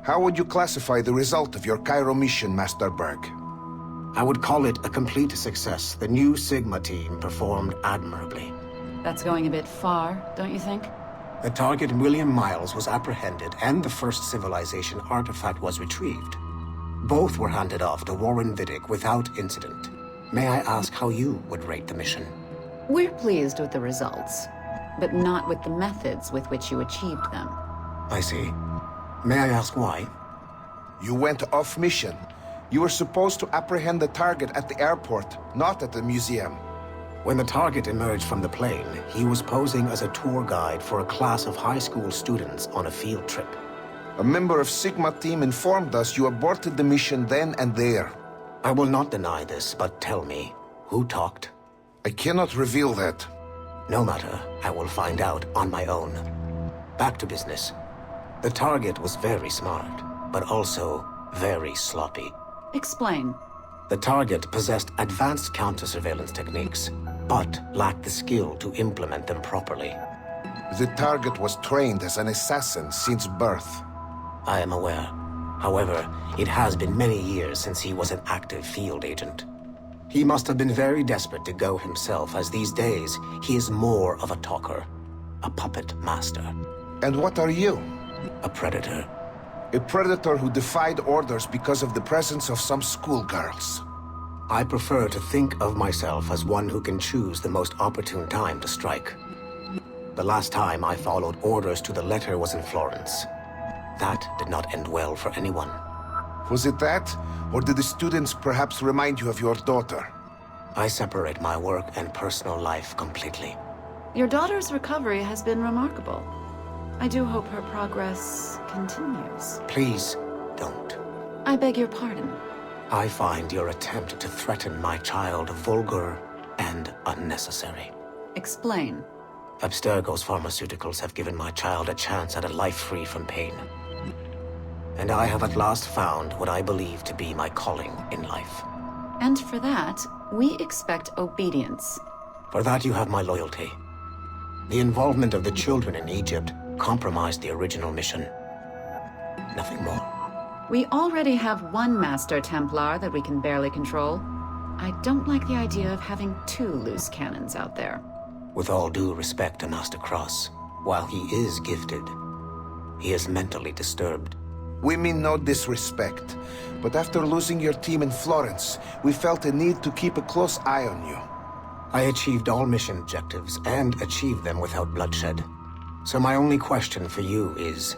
How would you classify the result of your Cairo mission, Master Berg? I would call it a complete success. The new Sigma team performed admirably. That's going a bit far, don't you think? The target, William Miles, was apprehended and the first civilization artifact was retrieved. Both were handed off to Warren Vidic without incident. May I ask how you would rate the mission? We're pleased with the results, but not with the methods with which you achieved them. I see. May I ask why? You went off mission. You were supposed to apprehend the target at the airport, not at the museum. When the target emerged from the plane, he was posing as a tour guide for a class of high school students on a field trip. A member of Sigma team informed us you aborted the mission then and there. I will not deny this, but tell me, who talked? I cannot reveal that. No matter, I will find out on my own. Back to business. The target was very smart, but also very sloppy. Explain. The target possessed advanced counter-surveillance techniques, but lacked the skill to implement them properly. The target was trained as an assassin since birth. I am aware. However, it has been many years since he was an active field agent. He must have been very desperate to go himself, as these days he is more of a talker, a puppet master. And what are you? A predator. A predator who defied orders because of the presence of some schoolgirls. I prefer to think of myself as one who can choose the most opportune time to strike. The last time I followed orders to the letter was in Florence. That did not end well for anyone. Was it that? Or did the students perhaps remind you of your daughter? I separate my work and personal life completely. Your daughter's recovery has been remarkable. I do hope her progress continues. Please, don't. I beg your pardon. I find your attempt to threaten my child vulgar and unnecessary. Explain. Abstergo's pharmaceuticals have given my child a chance at a life free from pain. And I have at last found what I believe to be my calling in life. And for that, we expect obedience. For that you have my loyalty. The involvement of the children in Egypt compromised the original mission. Nothing more. We already have one Master Templar that we can barely control. I don't like the idea of having two loose cannons out there. With all due respect to Master Cross, while he is gifted, he is mentally disturbed. We mean no disrespect, but after losing your team in Florence, we felt a need to keep a close eye on you. I achieved all mission objectives, and achieved them without bloodshed. So my only question for you is,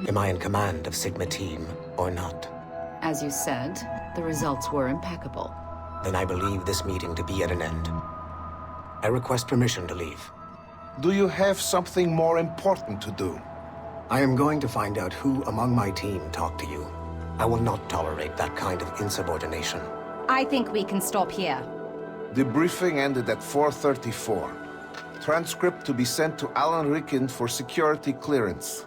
am I in command of Sigma Team or not? As you said, the results were impeccable. Then I believe this meeting to be at an end. I request permission to leave. Do you have something more important to do? I am going to find out who among my team talked to you. I will not tolerate that kind of insubordination. I think we can stop here. The briefing ended at 4:34. Transcript to be sent to Alan Ricken for security clearance.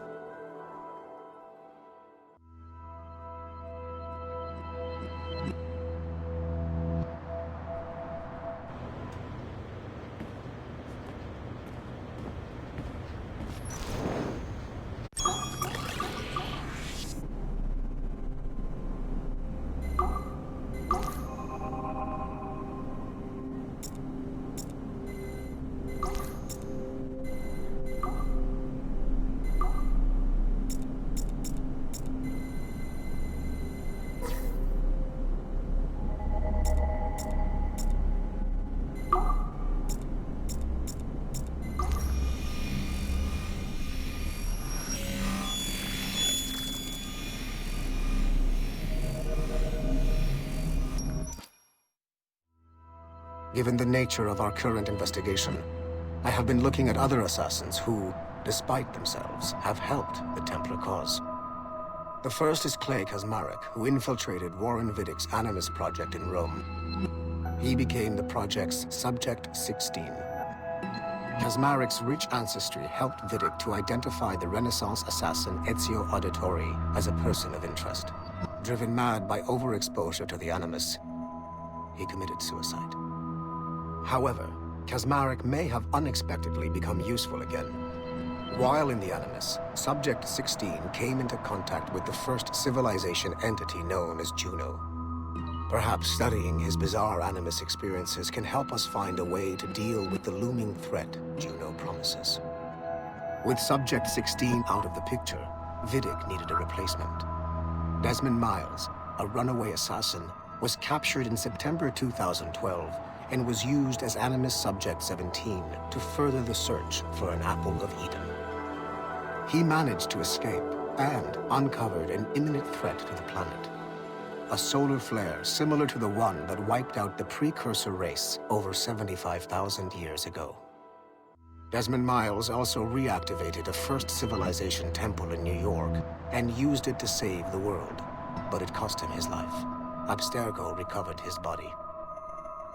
Given the nature of our current investigation, I have been looking at other assassins who, despite themselves, have helped the Templar cause. The first is Clay Kazmarek, who infiltrated Warren Viddick's Animus project in Rome. He became the project's Subject 16. Kazmarek's rich ancestry helped Viddick to identify the Renaissance assassin Ezio Auditore as a person of interest. Driven mad by overexposure to the Animus, he committed suicide. However, Kazmarek may have unexpectedly become useful again. While in the Animus, Subject 16 came into contact with the first civilization entity known as Juno. Perhaps studying his bizarre Animus experiences can help us find a way to deal with the looming threat Juno promises. With Subject 16 out of the picture, Viddick needed a replacement. Desmond Miles, a runaway assassin, was captured in September 2012 and was used as Animus Subject 17 to further the search for an Apple of Eden. He managed to escape and uncovered an imminent threat to the planet. a solar flare similar to the one that wiped out the precursor race over 75,000 years ago. Desmond Miles also reactivated a first civilization temple in New York and used it to save the world, but it cost him his life. Abstergo recovered his body.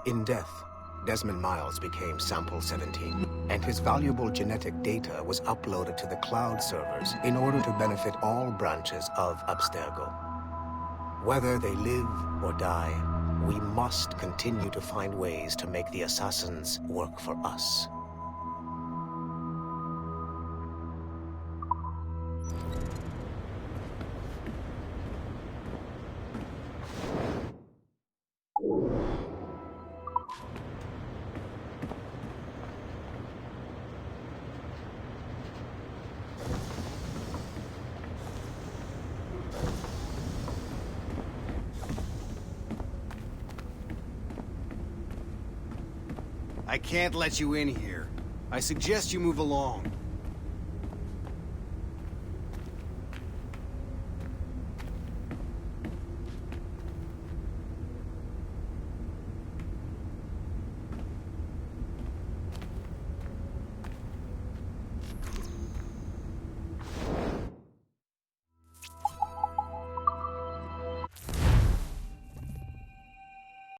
In death, Desmond Miles became Sample 17, and his valuable genetic data was uploaded to the cloud servers in order to benefit all branches of Abstergo. Whether they live or die, we must continue to find ways to make the assassins work for us. I can't let you in here. I suggest you move along.